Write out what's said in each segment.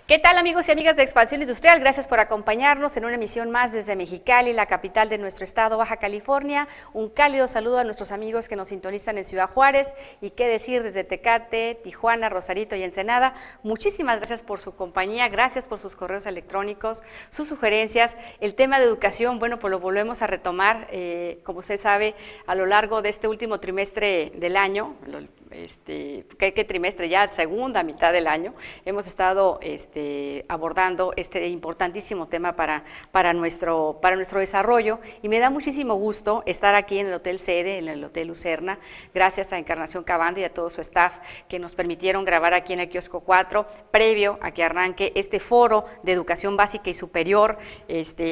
¿Qué tal, amigos y amigas de Expansión Industrial? Gracias por acompañarnos en una emisión más desde Mexicali, la capital de nuestro estado, Baja California. Un cálido saludo a nuestros amigos que nos sintonizan en Ciudad Juárez y qué decir desde Tecate, Tijuana, Rosarito y Ensenada. Muchísimas gracias por su compañía, gracias por sus correos electrónicos, sus sugerencias. El tema de educación, bueno, pues lo volvemos a retomar, como usted sabe, a lo largo de este último trimestre del año, ¿qué trimestre? Ya segunda mitad del año, hemos estado abordando este importantísimo tema para nuestro desarrollo, y me da muchísimo gusto estar aquí en el Hotel Sede, en el Hotel Lucerna, gracias a Encarnación Cabanda y a todo su staff que nos permitieron grabar aquí en el Kiosco 4, previo a que arranque este foro de educación básica y superior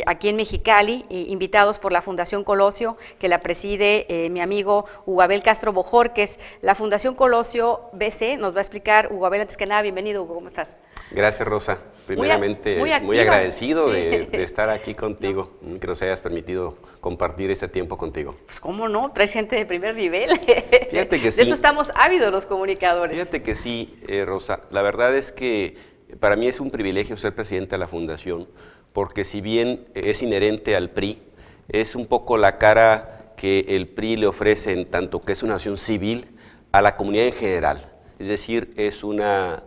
aquí en Mexicali, invitados por la Fundación Colosio, que la preside mi amigo Hugo Abel Castro Bojorquez. La Fundación Colosio BC nos va a explicar Hugo Abel. Antes que nada, bienvenido, Hugo, ¿cómo estás? Gracias, Rosa. Primeramente, muy agradecido de estar aquí contigo, que nos hayas permitido compartir este tiempo contigo. Pues cómo no, traes gente de primer nivel. Fíjate que sí. De eso estamos ávidos los comunicadores. Fíjate que sí, Rosa. La verdad es que para mí es un privilegio ser presidente de la Fundación, porque si bien es inherente al PRI, es un poco la cara que el PRI le ofrece en tanto que es una acción civil a la comunidad en general. Es decir, es una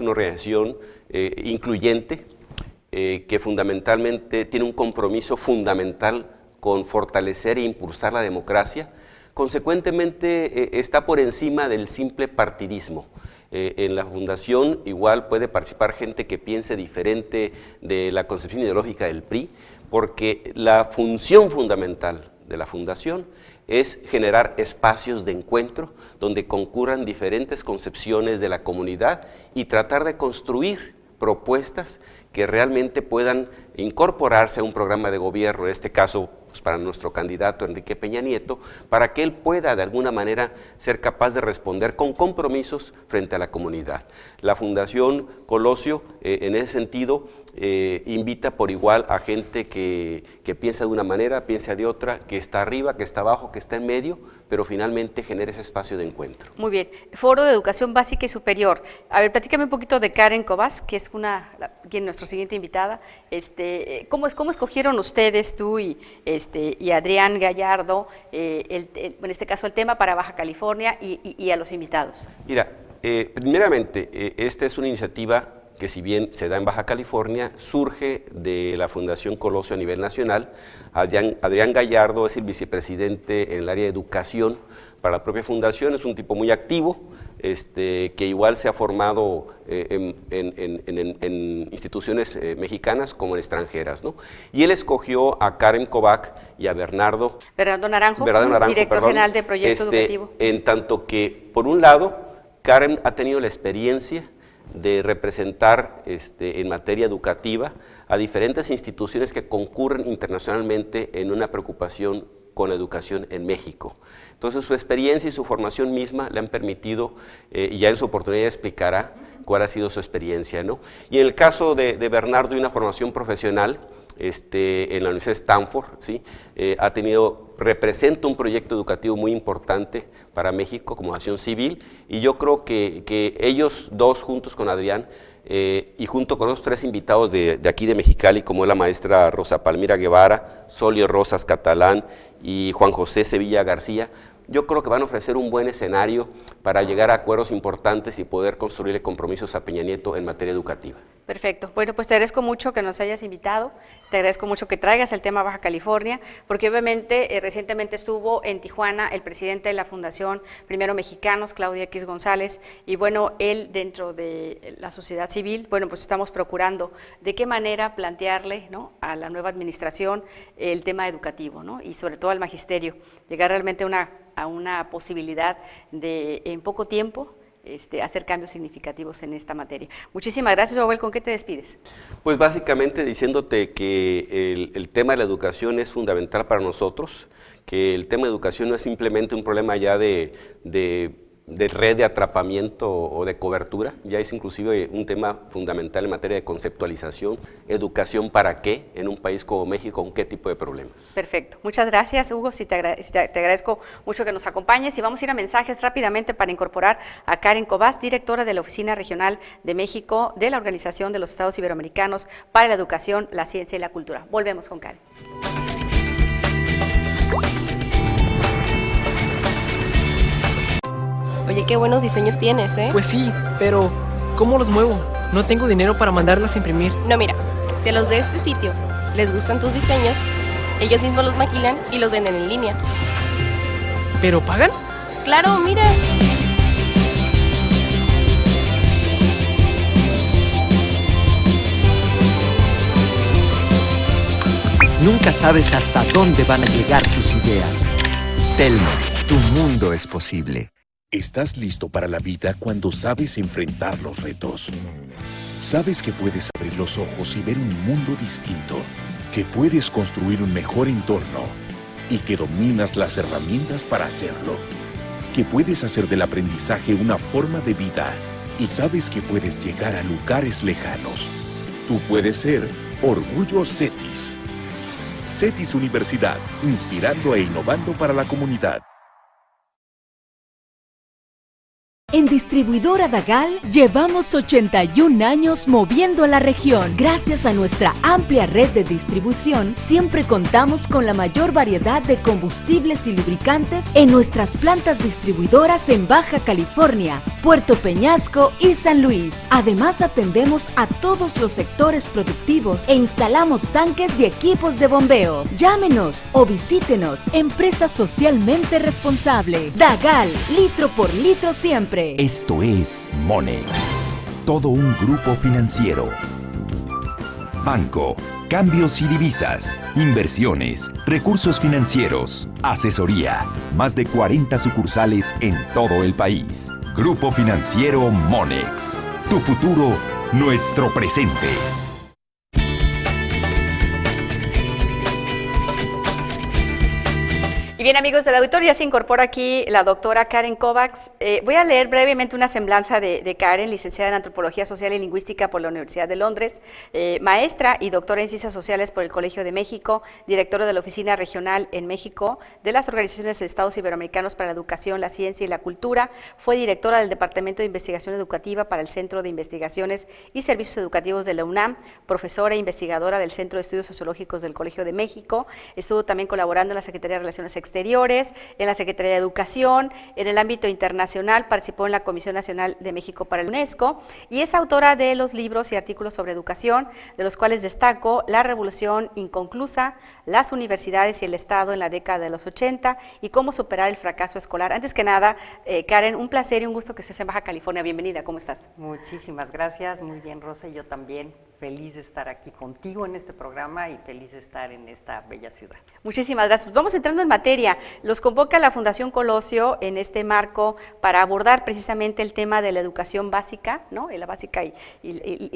organización incluyente que fundamentalmente tiene un compromiso fundamental con fortalecer e impulsar la democracia. Consecuentemente, está por encima del simple partidismo. En la Fundación igual puede participar gente que piense diferente de la concepción ideológica del PRI, porque la función fundamental de la Fundación es generar espacios de encuentro donde concurran diferentes concepciones de la comunidad y tratar de construir propuestas que realmente puedan incorporarse a un programa de gobierno, en este caso pues para nuestro candidato Enrique Peña Nieto, para que él pueda de alguna manera ser capaz de responder con compromisos frente a la comunidad. La Fundación Colosio, en ese sentido, invita por igual a gente que piensa de una manera, piensa de otra, que está arriba, que está abajo, que está en medio, pero finalmente genera ese espacio de encuentro. Muy bien. Foro de Educación Básica y Superior. A ver, platícame un poquito de Karen Cobas, que es nuestra siguiente invitada. ¿Cómo escogieron ustedes, tú y Adrián Gallardo, en este caso el tema para Baja California y a los invitados? Mira, primeramente, esta es una iniciativa que si bien se da en Baja California, surge de la Fundación Colosio a nivel nacional. Adrián Gallardo es el vicepresidente en el área de educación para la propia fundación, es un tipo muy activo, que igual se ha formado en instituciones mexicanas como en extranjeras, ¿no? Y él escogió a Karen Kovac y a Bernardo Naranjo, director general de Proyecto Educativo. En tanto que, por un lado, Karen ha tenido la experiencia de representar en materia educativa a diferentes instituciones que concurren internacionalmente en una preocupación con la educación en México. Entonces su experiencia y su formación misma le han permitido, y ya en su oportunidad explicará cuál ha sido su experiencia, ¿no? Y en el caso de Bernardo y una formación profesional, en la Universidad de Stanford, ¿sí? Representa un proyecto educativo muy importante para México como acción civil, y yo creo que ellos dos juntos con Adrián y junto con los tres invitados de aquí de Mexicali, como es la maestra Rosa Palmira Guevara, Solio Rosas Catalán y Juan José Sevilla García, yo creo que van a ofrecer un buen escenario para llegar a acuerdos importantes y poder construirle compromisos a Peña Nieto en materia educativa. Perfecto. Bueno, pues te agradezco mucho que nos hayas invitado, te agradezco mucho que traigas el tema Baja California, porque obviamente recientemente estuvo en Tijuana el presidente de la Fundación Primero Mexicanos, Claudio X González, y bueno, él dentro de la sociedad civil, bueno, pues estamos procurando de qué manera plantearle, ¿no?, a la nueva administración el tema educativo, ¿no?, y sobre todo al magisterio, llegar realmente a una posibilidad de en poco tiempo hacer cambios significativos en esta materia. Muchísimas gracias, Joel. ¿Con qué te despides? Pues básicamente diciéndote que el tema de la educación es fundamental para nosotros, que el tema de educación no es simplemente un problema ya de de red de atrapamiento o de cobertura, ya es inclusive un tema fundamental en materia de conceptualización, educación para qué en un país como México, con qué tipo de problemas. Perfecto, muchas gracias Hugo, te agradezco mucho que nos acompañes y vamos a ir a mensajes rápidamente para incorporar a Karen Cobas, directora de la Oficina Regional de México de la Organización de los Estados Iberoamericanos para la Educación, la Ciencia y la Cultura. Volvemos con Karen. Oye, qué buenos diseños tienes, ¿eh? Pues sí, pero ¿cómo los muevo? No tengo dinero para mandarlas a imprimir. No, mira, si a los de este sitio les gustan tus diseños, ellos mismos los maquilan y los venden en línea. ¿Pero pagan? ¡Claro, mira! Nunca sabes hasta dónde van a llegar tus ideas. Telmex, tu mundo es posible. Estás listo para la vida cuando sabes enfrentar los retos. Sabes que puedes abrir los ojos y ver un mundo distinto, que puedes construir un mejor entorno y que dominas las herramientas para hacerlo, que puedes hacer del aprendizaje una forma de vida y sabes que puedes llegar a lugares lejanos. Tú puedes ser Orgullo CETIS. CETIS Universidad, inspirando e innovando para la comunidad. En Distribuidora Dagal llevamos 81 años moviendo a la región. Gracias a nuestra amplia red de distribución, siempre contamos con la mayor variedad de combustibles y lubricantes en nuestras plantas distribuidoras en Baja California, Puerto Peñasco y San Luis. Además, atendemos a todos los sectores productivos e instalamos tanques y equipos de bombeo. Llámenos o visítenos. Empresa socialmente responsable. Dagal, litro por litro siempre. Esto es Monex, todo un grupo financiero. Banco, cambios y divisas, inversiones, recursos financieros, asesoría, más de 40 sucursales en todo el país. Grupo Financiero Monex, tu futuro, nuestro presente. Bien, amigos del auditorio, ya se incorpora aquí la doctora Karen Cobas. Voy a leer brevemente una semblanza de Karen, licenciada en Antropología Social y Lingüística por la Universidad de Londres, maestra y doctora en Ciencias Sociales por el Colegio de México, directora de la Oficina Regional en México de las Organizaciones de Estados Iberoamericanos para la Educación, la Ciencia y la Cultura. Fue directora del Departamento de Investigación Educativa para el Centro de Investigaciones y Servicios Educativos de la UNAM, profesora e investigadora del Centro de Estudios Sociológicos del Colegio de México. Estuvo también colaborando en la Secretaría de Relaciones Exteriores, en la Secretaría de Educación, en el ámbito internacional, participó en la Comisión Nacional de México para la UNESCO y es autora de los libros y artículos sobre educación, de los cuales destaco La Revolución Inconclusa, las universidades y el Estado en la década de los 80 y cómo superar el fracaso escolar. Antes que nada, Karen, un placer y un gusto que estés en Baja California. Bienvenida, ¿cómo estás? Muchísimas gracias, muy bien, Rosa, y yo también feliz de estar aquí contigo en este programa y feliz de estar en esta bella ciudad. Muchísimas gracias. Pues vamos entrando en materia. Los convoca la Fundación Colosio en este marco para abordar precisamente el tema de la educación básica, ¿no? Y la básica y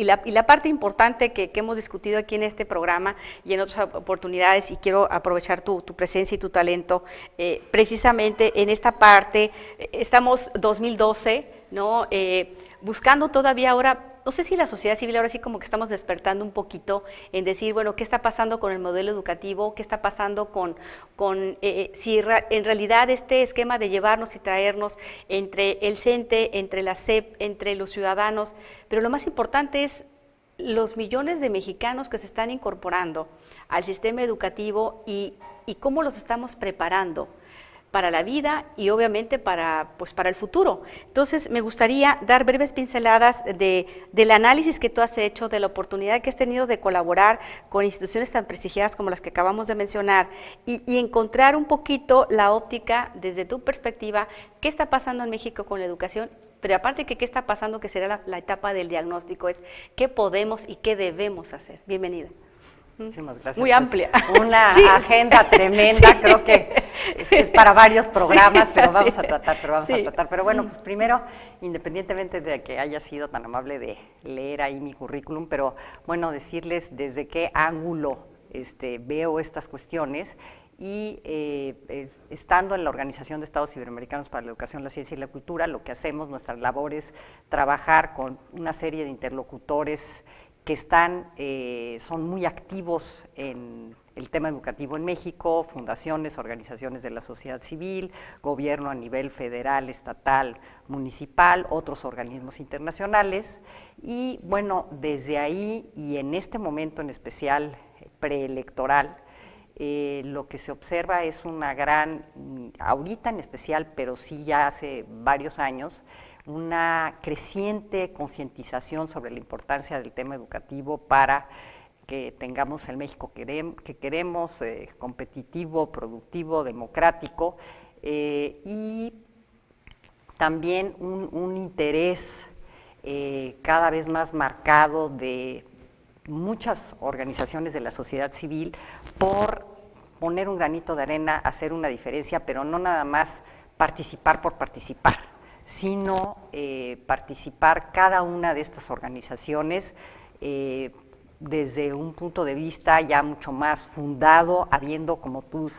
la parte importante que hemos discutido aquí en este programa y en otras oportunidades, y quiero aprovechar tu presencia y tu talento precisamente en esta parte. Estamos 2012, ¿no? Buscando todavía ahora, no sé si la sociedad civil ahora sí como que estamos despertando un poquito en decir, bueno, ¿qué está pasando con el modelo educativo? ¿Qué está pasando si en realidad este esquema de llevarnos y traernos entre el CENTE, entre la SEP, entre los ciudadanos? Pero lo más importante es los millones de mexicanos que se están incorporando al sistema educativo y cómo los estamos preparando para la vida y obviamente para el futuro. Entonces, me gustaría dar breves pinceladas del análisis que tú has hecho, de la oportunidad que has tenido de colaborar con instituciones tan prestigiadas como las que acabamos de mencionar y encontrar un poquito la óptica desde tu perspectiva, qué está pasando en México con la educación, pero aparte que qué está pasando, que será la etapa del diagnóstico, es qué podemos y qué debemos hacer. Bienvenida. Muchísimas gracias. Muy amplia. Una agenda tremenda, sí. Creo que es para varios programas, pero vamos a tratar. Pero bueno, pues primero, independientemente de que haya sido tan amable de leer ahí mi currículum, pero bueno, decirles desde qué ángulo veo estas cuestiones y estando en la Organización de Estados Iberoamericanos para la Educación, la Ciencia y la Cultura, lo que hacemos, nuestra labor es trabajar con una serie de interlocutores que son muy activos en el tema educativo en México, fundaciones, organizaciones de la sociedad civil, gobierno a nivel federal, estatal, municipal, otros organismos internacionales, y bueno, desde ahí y en este momento en especial preelectoral, lo que se observa es una ahorita en especial, pero sí ya hace varios años, una creciente concientización sobre la importancia del tema educativo para que tengamos el México que queremos, competitivo, productivo, democrático, y también un interés cada vez más marcado de muchas organizaciones de la sociedad civil por poner un granito de arena, hacer una diferencia, pero no nada más participar por participar, sino participar cada una de estas organizaciones desde un punto de vista ya mucho más fundado, habiendo, como tú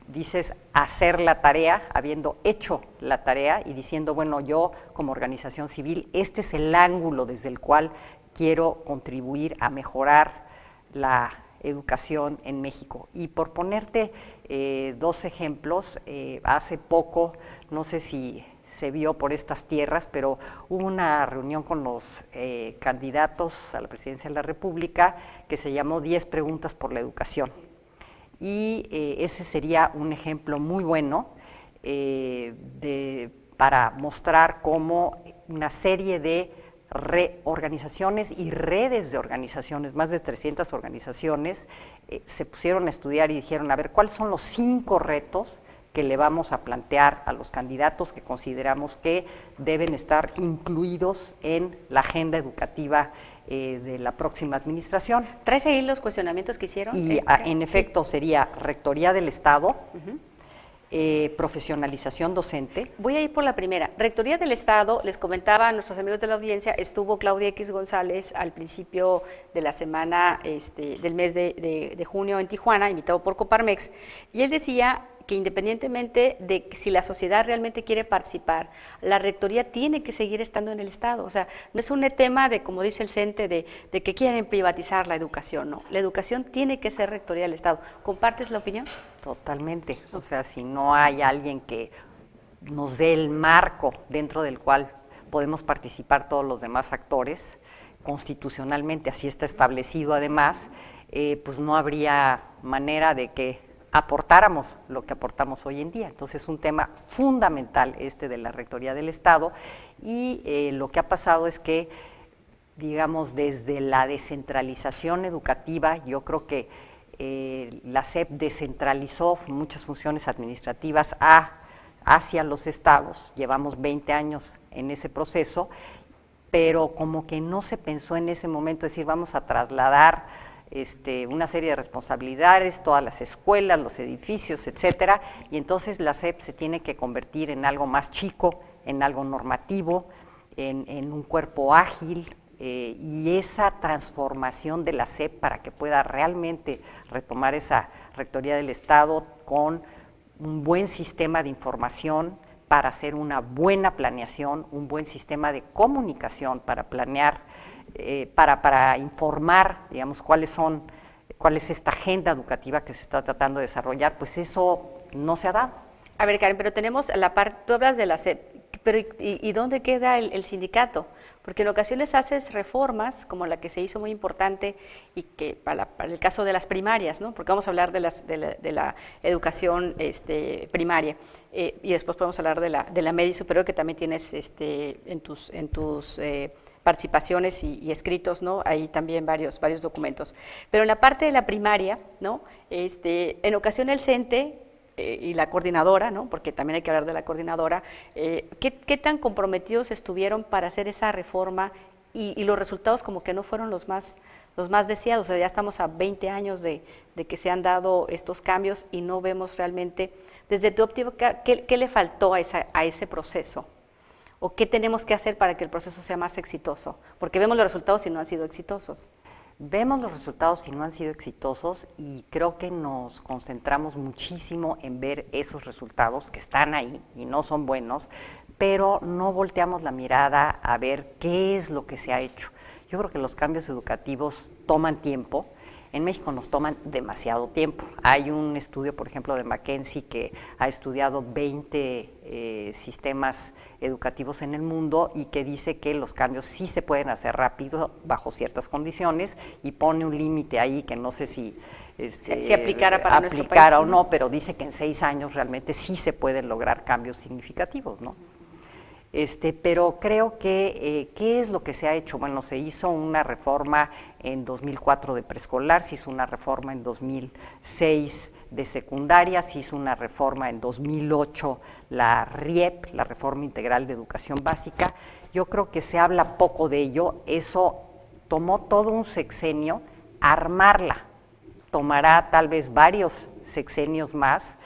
dices, hacer la tarea, habiendo hecho la tarea y diciendo, bueno, yo como organización civil, este es el ángulo desde el cual quiero contribuir a mejorar la educación en México. Y por ponerte dos ejemplos, hace poco, no sé si se vio por estas tierras, pero hubo una reunión con los candidatos a la presidencia de la República que se llamó 10 preguntas por la educación. Y ese sería un ejemplo muy bueno para mostrar cómo una serie de organizaciones y redes de organizaciones, más de 300 organizaciones, se pusieron a estudiar y dijeron, a ver, ¿cuáles son los 5 retos que le vamos a plantear a los candidatos que consideramos que deben estar incluidos en la agenda educativa de la próxima administración? ¿Traes ahí los cuestionamientos que hicieron? Y en efecto sería Rectoría del Estado, profesionalización docente. Voy a ir por la primera. Rectoría del Estado, les comentaba a nuestros amigos de la audiencia, estuvo Claudia X González al principio de la semana del mes de junio en Tijuana, invitado por Coparmex, y él decía que independientemente de si la sociedad realmente quiere participar, la rectoría tiene que seguir estando en el Estado. O sea, no es un tema de, como dice el CENTE, de que quieren privatizar la educación, no. La educación tiene que ser rectoría del Estado. ¿Compartes la opinión? Totalmente. O sea, si no hay alguien que nos dé el marco dentro del cual podemos participar todos los demás actores, constitucionalmente así está establecido además, pues no habría manera de que aportáramos lo que aportamos hoy en día. Entonces es un tema fundamental de la Rectoría del Estado, y lo que ha pasado es que, digamos, desde la descentralización educativa, yo creo que la SEP descentralizó muchas funciones administrativas hacia los estados, llevamos 20 años en ese proceso, pero como que no se pensó en ese momento, decir, vamos a trasladar una serie de responsabilidades, todas las escuelas, los edificios, etcétera, y entonces la SEP se tiene que convertir en algo más chico, en algo normativo, en un cuerpo ágil, y esa transformación de la SEP para que pueda realmente retomar esa Rectoría del Estado con un buen sistema de información para hacer una buena planeación, un buen sistema de comunicación para planear, para informar, digamos, cuál es esta agenda educativa que se está tratando de desarrollar, pues eso no se ha dado. A ver, Karen, pero tenemos la parte, tú hablas de la SEP, pero ¿y dónde queda el sindicato? Porque en ocasiones haces reformas, como la que se hizo muy importante, y que para el caso de las primarias, ¿no? Porque vamos a hablar de la educación primaria, y después podemos hablar de la media y superior, que también tienes en tus participaciones y escritos, ¿no? Hay también varios documentos. Pero en la parte de la primaria, ¿no? En ocasión el CENTE y la coordinadora, ¿no? Porque también hay que hablar de la coordinadora, ¿qué tan comprometidos estuvieron para hacer esa reforma y los resultados como que no fueron los más deseados? O sea, ya estamos a 20 años de que se han dado estos cambios y no vemos realmente, desde tu óptica, ¿qué le faltó a ese proceso? ¿O qué tenemos que hacer para que el proceso sea más exitoso? Porque vemos los resultados y no han sido exitosos. Vemos los resultados y no han sido exitosos y creo que nos concentramos muchísimo en ver esos resultados que están ahí y no son buenos, pero no volteamos la mirada a ver qué es lo que se ha hecho. Yo creo que los cambios educativos toman tiempo. En México nos toman demasiado tiempo. Hay un estudio, por ejemplo, de McKinsey que ha estudiado 20 sistemas educativos en el mundo y que dice que los cambios sí se pueden hacer rápido bajo ciertas condiciones y pone un límite ahí que no sé si aplicara para nuestro país, o no, pero dice que en 6 años realmente sí se pueden lograr cambios significativos, ¿no? Pero creo que, ¿qué es lo que se ha hecho? Bueno, se hizo una reforma en 2004 de preescolar, se hizo una reforma en 2006 de secundaria, se hizo una reforma en 2008, la RIEP, la Reforma Integral de Educación Básica. Yo creo que se habla poco de ello, eso tomó todo un sexenio armarla, tomará tal vez varios sexenios más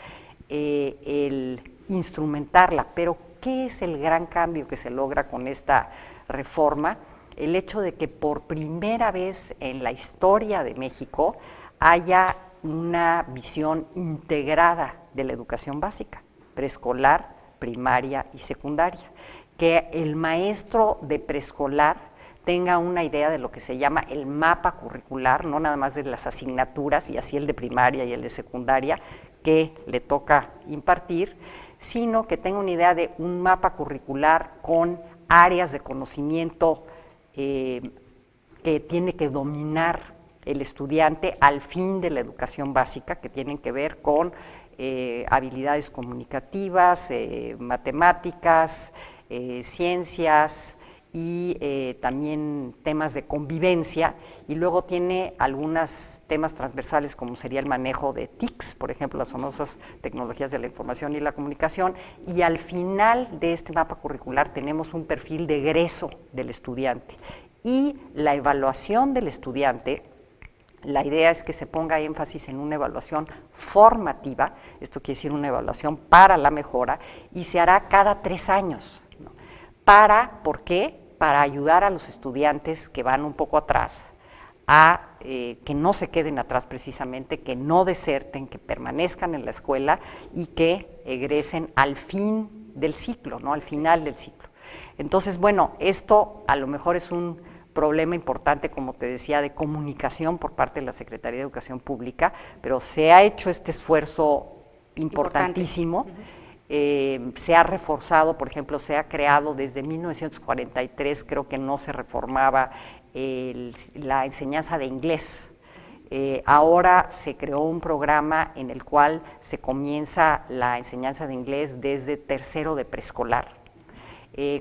el instrumentarla, pero ¿qué es el gran cambio que se logra con esta reforma? El hecho de que por primera vez en la historia de México haya una visión integrada de la educación básica, preescolar, primaria y secundaria. Que el maestro de preescolar tenga una idea de lo que se llama el mapa curricular, no nada más de las asignaturas, y así el de primaria y el de secundaria, que le toca impartir, sino que tenga una idea de un mapa curricular con áreas de conocimiento que tiene que dominar el estudiante al fin de la educación básica, que tienen que ver con habilidades comunicativas, matemáticas, ciencias y también temas de convivencia, y luego tiene algunos temas transversales como sería el manejo de TICs, por ejemplo, las famosas tecnologías de la información y la comunicación, y al final de este mapa curricular tenemos un perfil de egreso del estudiante. Y la evaluación del estudiante, la idea es que se ponga énfasis en una evaluación formativa, esto quiere decir una evaluación para la mejora, y se hará cada 3 años. ¿Por qué? Para ayudar a los estudiantes que van un poco atrás a que no se queden atrás precisamente, que no deserten, que permanezcan en la escuela y que egresen al fin del ciclo, ¿no? Al final del ciclo. Entonces, bueno, esto a lo mejor es un problema importante, como te decía, de comunicación por parte de la Secretaría de Educación Pública, pero se ha hecho este esfuerzo importantísimo. Se ha reforzado, por ejemplo, se ha creado desde 1943, creo que no se reformaba la enseñanza de inglés. Ahora se creó un programa en el cual se comienza la enseñanza de inglés desde 3º de preescolar,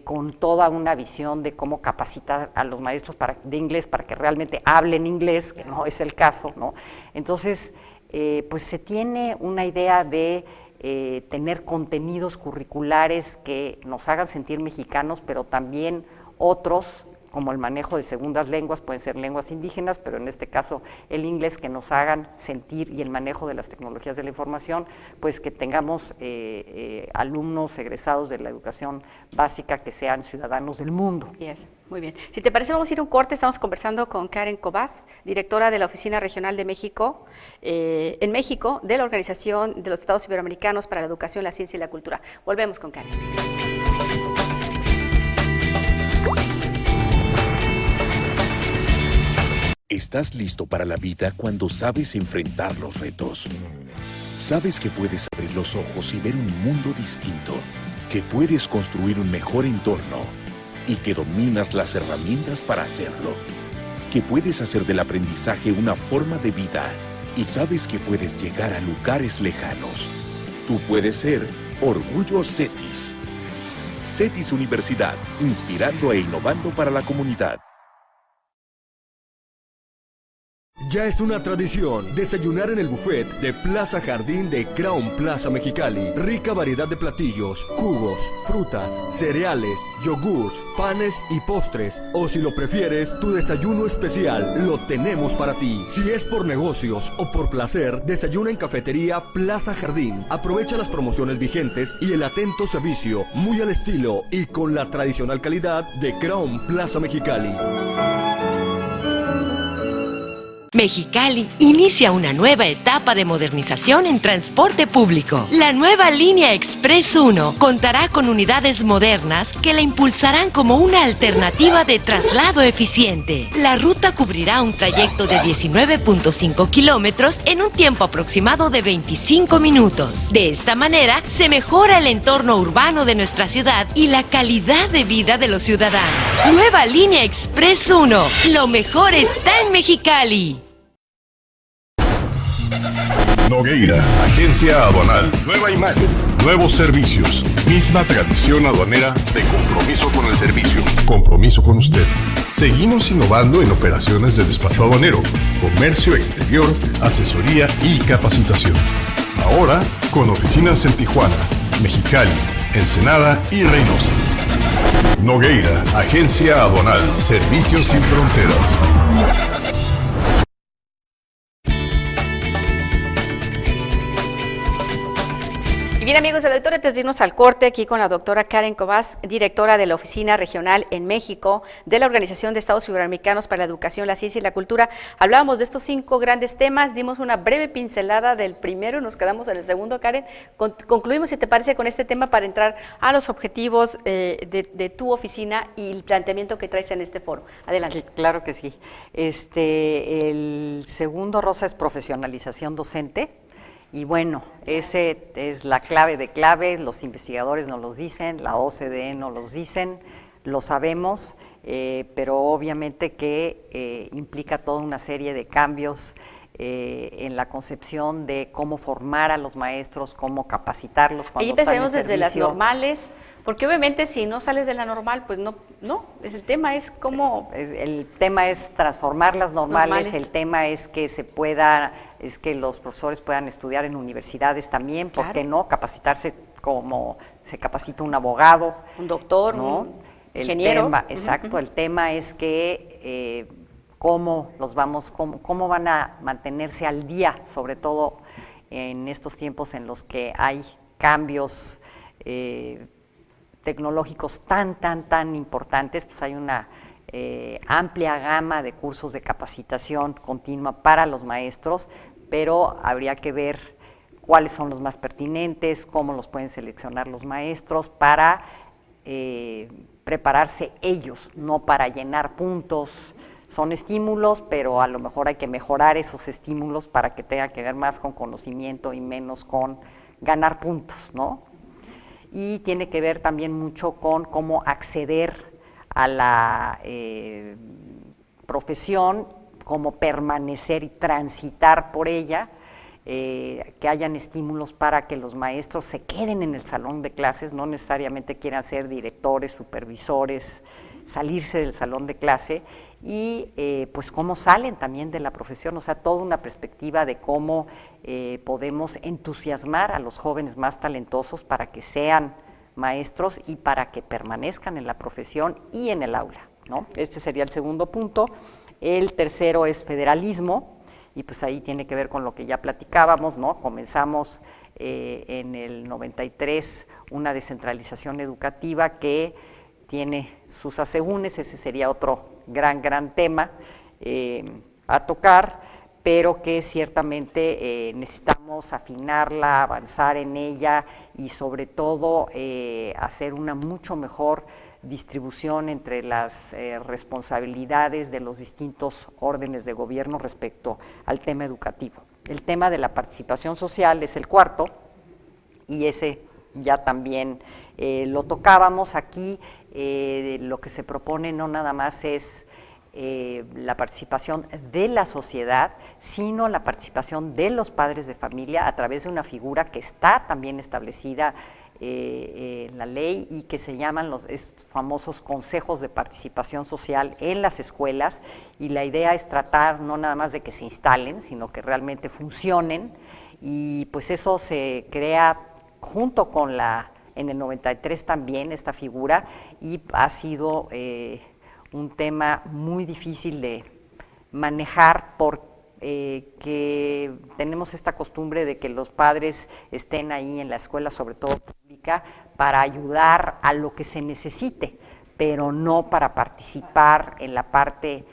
con toda una visión de cómo capacitar a los maestros de inglés para que realmente hablen inglés, que no es el caso, ¿no? Entonces, pues se tiene una idea de tener contenidos curriculares que nos hagan sentir mexicanos, pero también otros, como el manejo de segundas lenguas, pueden ser lenguas indígenas, pero en este caso el inglés, que nos hagan sentir, y el manejo de las tecnologías de la información, pues que tengamos alumnos egresados de la educación básica que sean ciudadanos del mundo. Así es. Muy bien. Si te parece, vamos a ir a un corte. Estamos conversando con Karen Cobas, directora de la Oficina Regional de México, en México, de la Organización de los Estados Iberoamericanos para la Educación, la Ciencia y la Cultura. Volvemos con Karen. Estás listo para la vida cuando sabes enfrentar los retos. Sabes que puedes abrir los ojos y ver un mundo distinto, que puedes construir un mejor entorno y que dominas las herramientas para hacerlo, que puedes hacer del aprendizaje una forma de vida y sabes que puedes llegar a lugares lejanos. Tú puedes ser Orgullo CETIS. CETIS Universidad, inspirando e innovando para la comunidad. Ya es una tradición desayunar en el buffet de Plaza Jardín de Crown Plaza Mexicali. Rica variedad de platillos, jugos, frutas, cereales, yogurts, panes y postres. O si lo prefieres, tu desayuno especial lo tenemos para ti. Si es por negocios o por placer, desayuna en Cafetería Plaza Jardín. Aprovecha las promociones vigentes y el atento servicio, muy al estilo y con la tradicional calidad de Crown Plaza Mexicali. Mexicali inicia una nueva etapa de modernización en transporte público. La nueva línea Express 1 contará con unidades modernas que la impulsarán como una alternativa de traslado eficiente. La ruta cubrirá un trayecto de 19.5 kilómetros en un tiempo aproximado de 25 minutos. De esta manera, se mejora el entorno urbano de nuestra ciudad y la calidad de vida de los ciudadanos. Nueva línea Express 1. Lo mejor está en Mexicali. Nogueira, agencia aduanal, nueva imagen, nuevos servicios, misma tradición aduanera de compromiso con el servicio, compromiso con usted. Seguimos innovando en operaciones de despacho aduanero, comercio exterior, asesoría y capacitación. Ahora con oficinas en Tijuana, Mexicali, Ensenada y Reynosa. Nogueira, agencia aduanal, servicios sin fronteras. Bien, amigos del auditorio, antes de irnos al corte, aquí con la doctora Karen Cobas, directora de la Oficina Regional en México de la Organización de Estados Iberoamericanos para la Educación, la Ciencia y la Cultura. Hablábamos de estos 5 grandes temas, dimos una breve pincelada del primero y nos quedamos en el segundo. Karen, concluimos, si te parece, con este tema para entrar a los objetivos de tu oficina y el planteamiento que traes en este foro. Adelante. Sí, claro que sí. El segundo, Rosa, es profesionalización docente. Y bueno, ese es la clave de clave, los investigadores nos los dicen, la OCDE nos los dicen, lo sabemos, pero obviamente que implica toda una serie de cambios en la concepción de cómo formar a los maestros, cómo capacitarlos cuando están en empecemos desde las servicio. normales, porque obviamente si no sales de la normal, pues no, el tema es cómo... El tema es transformar las normales, el tema es que que los profesores puedan estudiar en universidades también, ¿por qué no? Capacitarse como se capacita un abogado. Un doctor, ¿no? un ingeniero. Exacto, el tema es que cómo van a mantenerse al día, sobre todo en estos tiempos en los que hay cambios tecnológicos tan importantes, pues hay una amplia gama de cursos de capacitación continua para los maestros, pero habría que ver cuáles son los más pertinentes, cómo los pueden seleccionar los maestros para prepararse ellos, no para llenar puntos. Son estímulos, pero a lo mejor hay que mejorar esos estímulos para que tenga que ver más con conocimiento y menos con ganar puntos, ¿no? Y tiene que ver también mucho con cómo acceder a la profesión, cómo permanecer y transitar por ella, que hayan estímulos para que los maestros se queden en el salón de clases, no necesariamente quieran ser directores, supervisores, salirse del salón de clase, y pues cómo salen también de la profesión, o sea, toda una perspectiva de cómo podemos entusiasmar a los jóvenes más talentosos para que sean maestros y para que permanezcan en la profesión y en el aula, ¿no? Este sería el segundo punto. El tercero es federalismo, y pues ahí tiene que ver con lo que ya platicábamos, ¿no? Comenzamos en el 93 una descentralización educativa que tiene sus asegúnes, ese sería otro gran tema a tocar, pero que ciertamente necesitamos afinarla, avanzar en ella y sobre todo hacer una mucho mejor distribución entre las responsabilidades de los distintos órdenes de gobierno respecto al tema educativo. El tema de la participación social es el cuarto, y ese ya también lo tocábamos aquí. Lo que se propone no nada más es la participación de la sociedad, sino la participación de los padres de familia a través de una figura que está también establecida en la ley y que se llaman los famosos consejos de participación social en las escuelas, y la idea es tratar no nada más de que se instalen, sino que realmente funcionen, y pues eso se crea junto con en el 93 también esta figura, y ha sido un tema muy difícil de manejar porque tenemos esta costumbre de que los padres estén ahí en la escuela, sobre todo pública, para ayudar a lo que se necesite, pero no para participar en la parte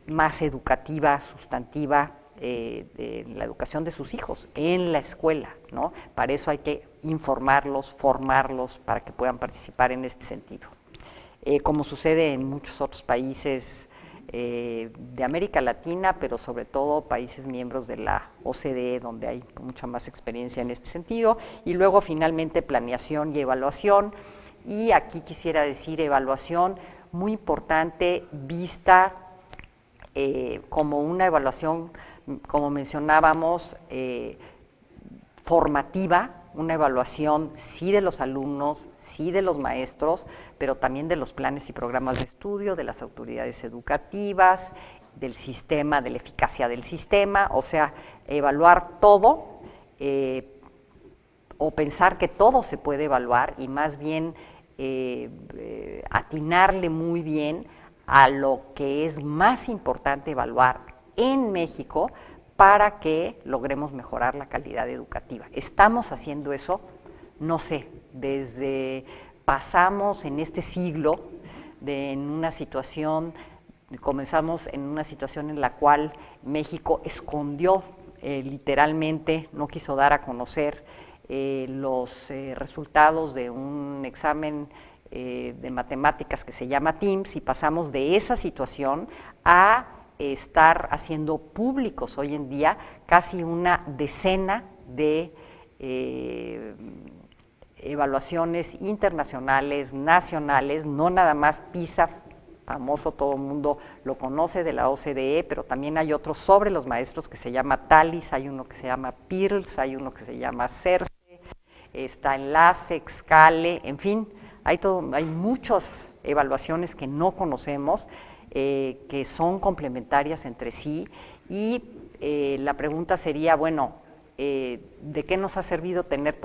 más educativa, sustantiva, de la educación de sus hijos en la escuela, ¿no? Para eso hay que informarlos, formarlos, para que puedan participar en este sentido. Como sucede en muchos otros países de América Latina, pero sobre todo países miembros de la OCDE, donde hay mucha más experiencia en este sentido, y luego finalmente planeación y evaluación, y aquí quisiera decir evaluación muy importante, vista como una evaluación, como mencionábamos, formativa, una evaluación sí de los alumnos, sí de los maestros, pero también de los planes y programas de estudio, de las autoridades educativas, del sistema, de la eficacia del sistema, o sea, evaluar todo o pensar que todo se puede evaluar y más bien atinarle muy bien a lo que es más importante evaluar en México para que logremos mejorar la calidad educativa. ¿Estamos haciendo eso? No sé, pasamos en este siglo en una situación, comenzamos en una situación en la cual México escondió literalmente, no quiso dar a conocer los resultados de un examen de matemáticas que se llama TIMSS, y pasamos de esa situación a estar haciendo públicos hoy en día casi una decena de evaluaciones internacionales, nacionales, no nada más PISA, famoso, todo el mundo lo conoce, de la OCDE, pero también hay otros sobre los maestros que se llama TALIS, hay uno que se llama PIRLS, hay uno que se llama CERCE, está Enlace, Excale, en fin, hay muchas evaluaciones que no conocemos, que son complementarias entre sí, y la pregunta sería, bueno, ¿de qué nos ha servido tener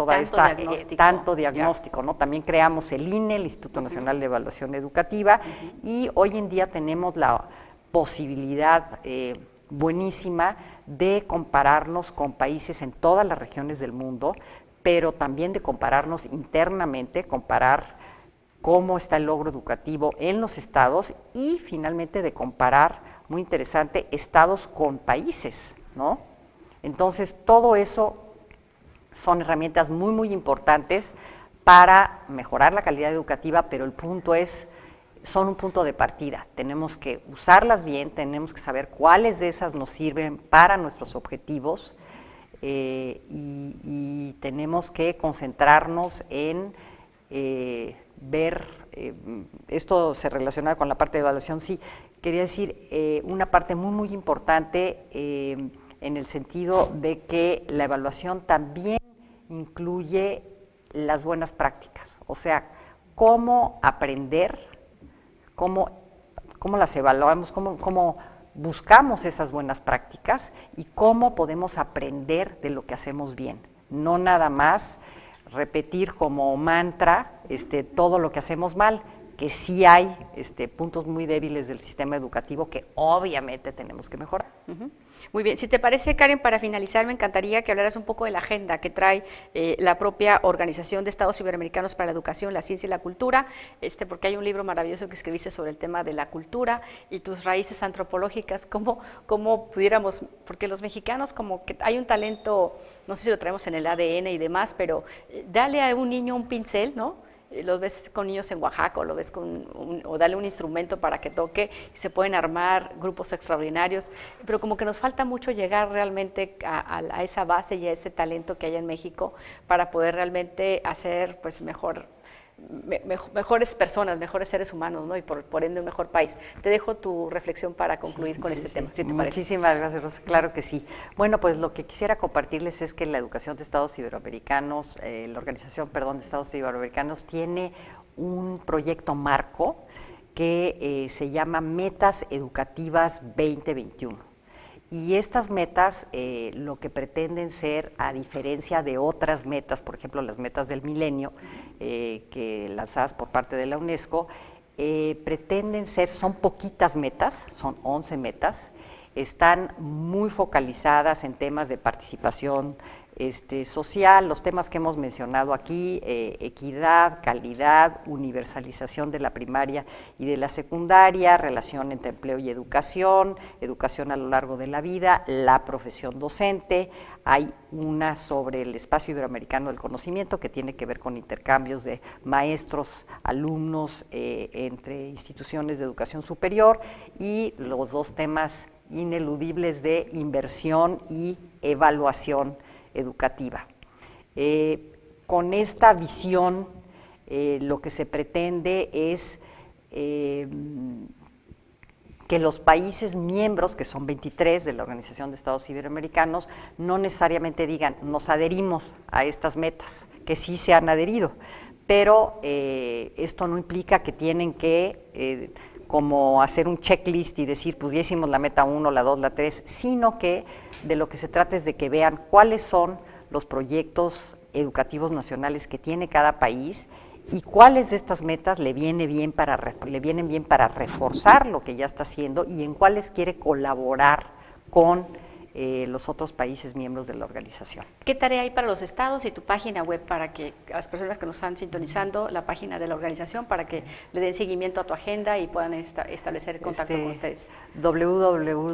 tanto diagnóstico, ¿no? También creamos el INE, el Instituto Nacional de Evaluación Educativa, y hoy en día tenemos la posibilidad buenísima de compararnos con países en todas las regiones del mundo, pero también de compararnos internamente, comparar cómo está el logro educativo en los estados y finalmente de comparar, muy interesante, estados con países, ¿no? Entonces, todo eso son herramientas muy, muy importantes para mejorar la calidad educativa, pero el punto son un punto de partida. Tenemos que usarlas bien, tenemos que saber cuáles de esas nos sirven para nuestros objetivos y tenemos que concentrarnos en ver, esto se relaciona con la parte de evaluación, sí, quería decir una parte muy, muy importante en el sentido de que la evaluación también incluye las buenas prácticas, o sea, cómo aprender, cómo las evaluamos, cómo buscamos esas buenas prácticas y cómo podemos aprender de lo que hacemos bien, no nada más repetir como mantra todo lo que hacemos mal, que sí hay puntos muy débiles del sistema educativo que obviamente tenemos que mejorar. Muy bien, si te parece, Karen, para finalizar me encantaría que hablaras un poco de la agenda que trae la propia Organización de Estados Iberoamericanos para la Educación, la Ciencia y la Cultura, porque hay un libro maravilloso que escribiste sobre el tema de la cultura y tus raíces antropológicas, cómo pudiéramos, porque los mexicanos como que hay un talento, no sé si lo traemos en el ADN y demás, pero dale a un niño un pincel, ¿no? Lo ves con niños en Oaxaca, o lo ves o dale un instrumento para que toque, y se pueden armar grupos extraordinarios, pero como que nos falta mucho llegar realmente a esa base y a ese talento que hay en México para poder realmente hacer pues mejores personas, mejores seres humanos, ¿no? Y por ende un mejor país. Te dejo tu reflexión para concluir con este tema. ¿Sí te parece? Muchísimas gracias, Rosa. Claro que sí. Bueno, pues lo que quisiera compartirles es que la educación de Estados Iberoamericanos, la Organización, de Estados Iberoamericanos tiene un proyecto marco que se llama Metas Educativas 2021. Y estas metas lo que pretenden ser, a diferencia de otras metas, por ejemplo las metas del milenio, que lanzadas por parte de la UNESCO, pretenden ser, son poquitas metas, son 11 metas, están muy focalizadas en temas de participación social, los temas que hemos mencionado aquí, equidad, calidad, universalización de la primaria y de la secundaria, relación entre empleo y educación a lo largo de la vida, la profesión docente. Hay una sobre el espacio iberoamericano del conocimiento que tiene que ver con intercambios de maestros, alumnos entre instituciones de educación superior, y los dos temas ineludibles de inversión y evaluación educativa. Con esta visión, lo que se pretende es que los países miembros, que son 23 de la Organización de Estados Iberoamericanos, no necesariamente digan, nos adherimos a estas metas, que sí se han adherido, pero esto no implica que tienen que como hacer un checklist y decir, pues ya hicimos la meta 1, la 2, la 3, sino que de lo que se trata es de que vean cuáles son los proyectos educativos nacionales que tiene cada país y cuáles de estas metas le vienen bien para reforzar lo que ya está haciendo y en cuáles quiere colaborar con los otros países miembros de la organización. ¿Qué tarea hay para los estados y tu página web para que las personas que nos están sintonizando, la página de la organización, para que le den seguimiento a tu agenda y puedan establecer contacto con ustedes? www.oei.org.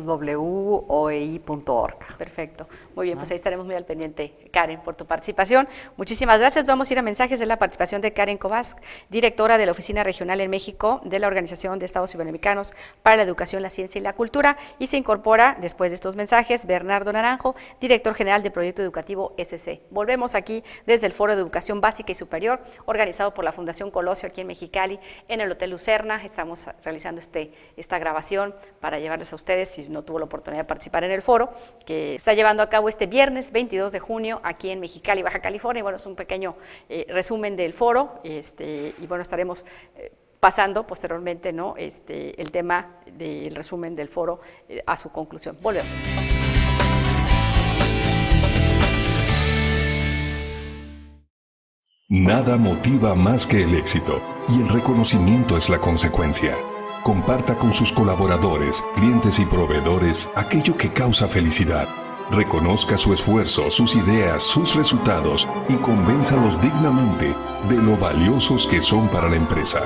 Perfecto. Muy bien, pues ahí estaremos muy al pendiente, Karen, por tu participación. Muchísimas gracias. Vamos a ir a mensajes de la participación de Karen Kovacs, directora de la Oficina Regional en México de la Organización de Estados Iberoamericanos para la Educación, la Ciencia y la Cultura, y se incorpora, después de estos mensajes, Bernardo Naranjo, director general de Proyecto Educativo SC. Volvemos aquí desde el Foro de Educación Básica y Superior, organizado por la Fundación Colosio aquí en Mexicali, en el Hotel Lucerna. Estamos realizando esta grabación para llevarles a ustedes, si no tuvo la oportunidad de participar en el foro, que está llevando a cabo este viernes 22 de junio aquí en Mexicali, Baja California. Y bueno, es un pequeño resumen del foro, y bueno, estaremos pasando posteriormente, ¿no?, el tema del resumen del foro a su conclusión. Volvemos. Nada motiva más que el éxito, y el reconocimiento es la consecuencia. Comparta con sus colaboradores, clientes y proveedores aquello que causa felicidad. Reconozca su esfuerzo, sus ideas, sus resultados y convénzalos dignamente de lo valiosos que son para la empresa.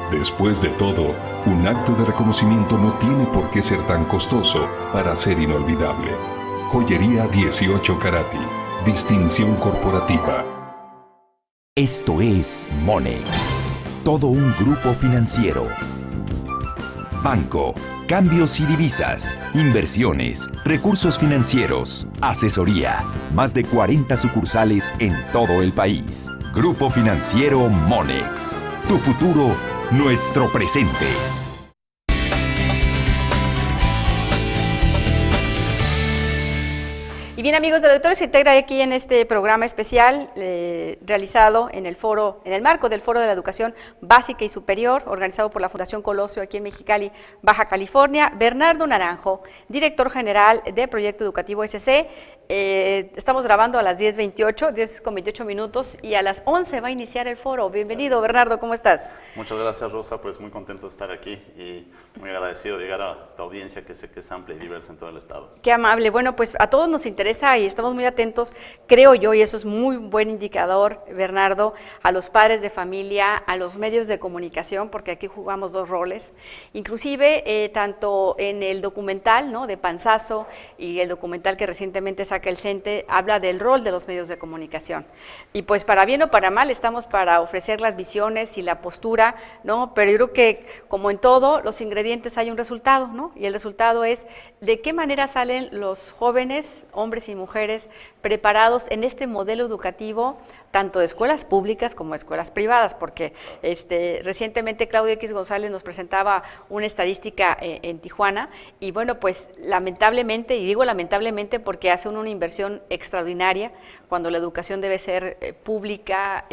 Después de todo, un acto de reconocimiento no tiene por qué ser tan costoso para ser inolvidable. Joyería 18 Karati. Distinción corporativa. Esto es Monex, todo un grupo financiero. Banco, cambios y divisas, inversiones, recursos financieros, asesoría, más de 40 sucursales en todo el país. Grupo Financiero Monex, tu futuro, nuestro presente. Y bien, amigos de Auditorio, se integra aquí en este programa especial realizado en el marco del Foro de la Educación Básica y Superior, organizado por la Fundación Colosio aquí en Mexicali, Baja California, Bernardo Naranjo, director general de Proyecto Educativo SC. Estamos grabando a las 10:28, 10:28 minutos, y a las 11 va a iniciar el foro. Bienvenido, Bernardo, ¿cómo estás? Muchas gracias, Rosa, pues muy contento de estar aquí y muy agradecido de llegar a tu audiencia, que sé que es amplia y diversa en todo el estado. Qué amable. Bueno, pues a todos nos interesa y estamos muy atentos, creo yo, y eso es muy buen indicador, Bernardo, a los padres de familia, a los medios de comunicación, porque aquí jugamos dos roles, inclusive tanto en el documental, ¿no?, de Panzazo, y el documental que recientemente saca el CENTE, habla del rol de los medios de comunicación. Y pues para bien o para mal estamos para ofrecer las visiones y la postura, ¿no? Pero yo creo que, como en todo, los ingredientes hay un resultado, ¿no? Y el resultado es de qué manera salen los jóvenes, hombres y mujeres, preparados en este modelo educativo, tanto de escuelas públicas como de escuelas privadas, porque recientemente Claudio X González nos presentaba una estadística en Tijuana, y bueno, pues lamentablemente, y digo lamentablemente porque hace una inversión extraordinaria cuando la educación debe ser pública,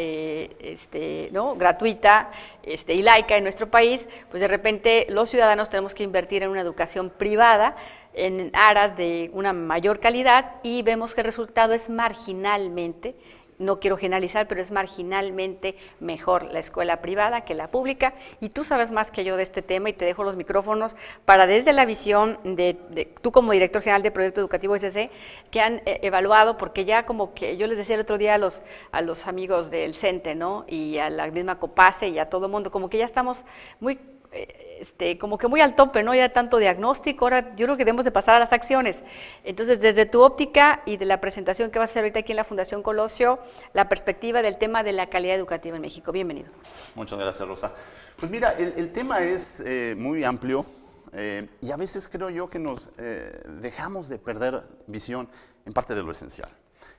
¿no?, gratuita y laica en nuestro país, pues de repente los ciudadanos tenemos que invertir en una educación privada en aras de una mayor calidad, y vemos que el resultado es marginalmente no quiero generalizar, pero es marginalmente mejor la escuela privada que la pública, y tú sabes más que yo de este tema y te dejo los micrófonos para desde la visión de tú como director general de Proyecto Educativo SC, que han evaluado, porque ya como que yo les decía el otro día a los amigos del CENTE, ¿no? Y a la misma COPACE y a todo el mundo, como que ya estamos muy como que muy al tope, ¿no? Ya tanto diagnóstico, ahora yo creo que debemos de pasar a las acciones. Entonces, desde tu óptica y de la presentación que vas a hacer ahorita aquí en la Fundación Colosio, la perspectiva del tema de la calidad educativa en México. Bienvenido. Muchas gracias, Rosa. Pues mira, el tema es muy amplio y a veces creo yo que nos dejamos de perder visión en parte de lo esencial.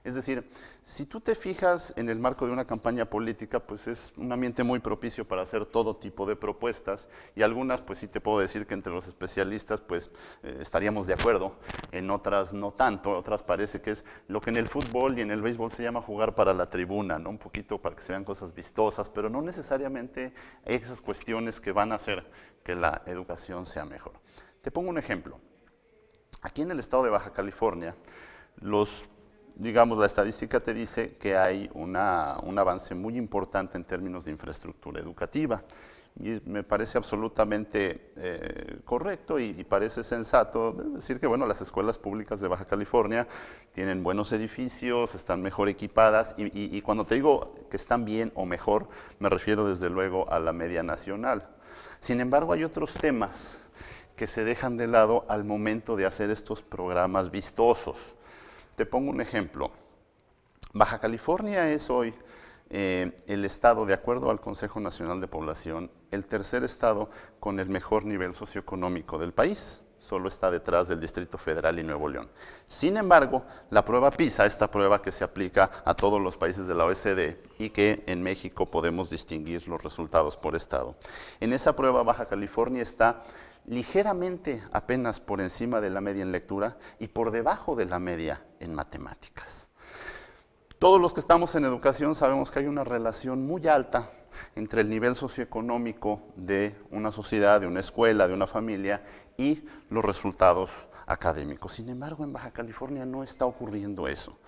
Es decir, si tú te fijas en el marco de una campaña política, pues es un ambiente muy propicio para hacer todo tipo de propuestas, y algunas, pues sí te puedo decir que entre los especialistas, pues estaríamos de acuerdo, en otras no tanto, otras parece que es lo que en el fútbol y en el béisbol se llama jugar para la tribuna, ¿no? Un poquito para que se vean cosas vistosas, pero no necesariamente esas cuestiones que van a hacer que la educación sea mejor. Te pongo un ejemplo. Aquí en el estado de Baja California, digamos, la estadística te dice que hay un avance muy importante en términos de infraestructura educativa. Y me parece absolutamente correcto y parece sensato decir que, bueno, las escuelas públicas de Baja California tienen buenos edificios, están mejor equipadas, y cuando te digo que están bien o mejor, me refiero desde luego a la media nacional. Sin embargo, hay otros temas que se dejan de lado al momento de hacer estos programas vistosos. Te pongo un ejemplo. Baja California es hoy el estado, de acuerdo al Consejo Nacional de Población, el tercer estado con el mejor nivel socioeconómico del país. Solo está detrás del Distrito Federal y Nuevo León. Sin embargo, la prueba PISA, esta prueba que se aplica a todos los países de la OECD y que en México podemos distinguir los resultados por estado. En esa prueba, Baja California está ligeramente apenas por encima de la media en lectura y por debajo de la media en matemáticas. Todos los que estamos en educación sabemos que hay una relación muy alta entre el nivel socioeconómico de una sociedad, de una escuela, de una familia y los resultados académicos. Sin embargo, en Baja California no está ocurriendo eso.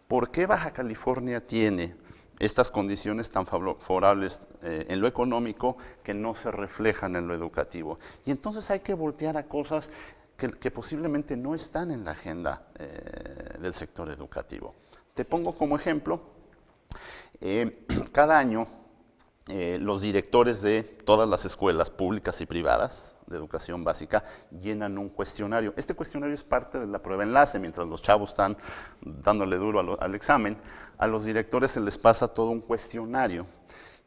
¿Por qué Baja California tiene estas condiciones tan favorables en lo económico que no se reflejan en lo educativo? Y entonces hay que voltear a cosas que posiblemente no están en la agenda del sector educativo. Te pongo como ejemplo, cada año los directores de todas las escuelas públicas y privadas de educación básica llenan un cuestionario. Este cuestionario es parte de la prueba enlace. Mientras los chavos están dándole duro al examen, a los directores se les pasa todo un cuestionario.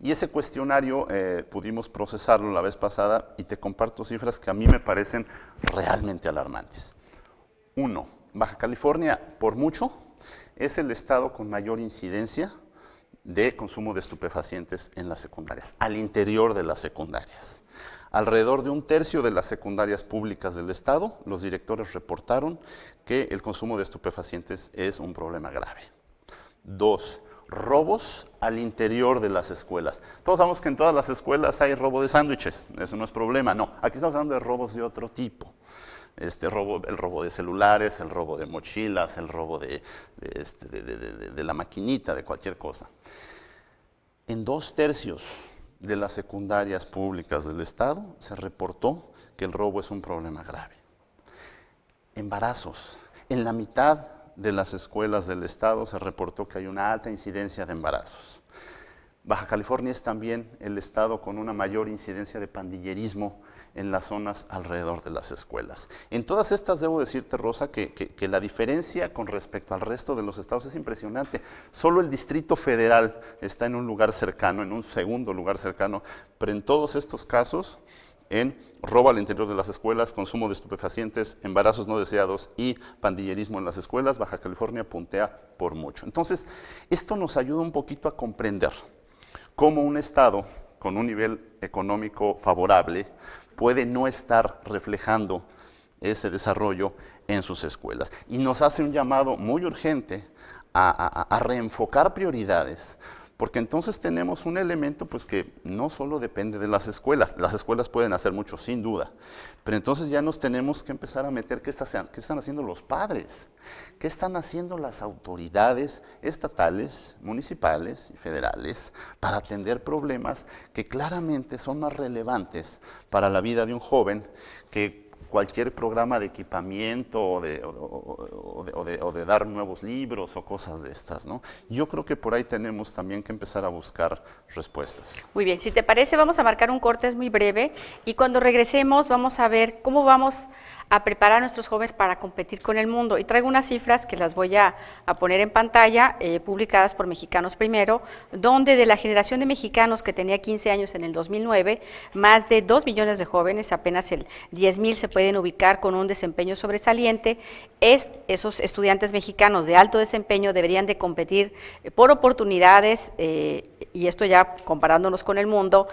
Y ese cuestionario pudimos procesarlo la vez pasada y te comparto cifras que a mí me parecen realmente alarmantes. 1. Baja California, por mucho, es el estado con mayor incidencia de consumo de estupefacientes en las secundarias, al interior de las secundarias. Alrededor de 1/3 de las secundarias públicas del estado, los directores reportaron que el consumo de estupefacientes es un problema grave. 2. Robos al interior de las escuelas. Todos sabemos que en todas las escuelas hay robo de sándwiches, eso no es problema, no. Aquí estamos hablando de robos de otro tipo. El robo de celulares, el robo de mochilas, el robo de la maquinita, de cualquier cosa. En 2/3 de las secundarias públicas del estado se reportó que el robo es un problema grave. Embarazos. En la mitad de las escuelas del estado se reportó que hay una alta incidencia de embarazos. Baja California es también el estado con una mayor incidencia de pandillerismo en las zonas alrededor de las escuelas. En todas estas debo decirte, Rosa, que la diferencia con respecto al resto de los estados es impresionante. Solo el Distrito Federal está en un lugar cercano, en un segundo lugar cercano, pero en todos estos casos, en robo al interior de las escuelas, consumo de estupefacientes, embarazos no deseados y pandillerismo en las escuelas, Baja California puntea por mucho. Entonces, esto nos ayuda un poquito a comprender cómo un estado con un nivel económico favorable puede no estar reflejando ese desarrollo en sus escuelas. Y nos hace un llamado muy urgente a reenfocar prioridades porque entonces tenemos un elemento pues que no solo depende de las escuelas pueden hacer mucho sin duda, pero entonces ya nos tenemos que empezar a meter qué están haciendo los padres, qué están haciendo las autoridades estatales, municipales y federales para atender problemas que claramente son más relevantes para la vida de un joven que cualquier programa de equipamiento o de dar nuevos libros o cosas de estas, ¿no? Yo creo que por ahí tenemos también que empezar a buscar respuestas. Muy bien, si te parece vamos a marcar un corte, es muy breve, y cuando regresemos vamos a ver cómo vamos a preparar a nuestros jóvenes para competir con el mundo. Y traigo unas cifras que las voy a poner en pantalla, publicadas por Mexicanos Primero, donde de la generación de mexicanos que tenía 15 años en el 2009, más de 2 millones de jóvenes, apenas el 10,000 se pueden ubicar con un desempeño sobresaliente. Esos estudiantes mexicanos de alto desempeño deberían de competir por oportunidades, y esto ya comparándonos con el mundo,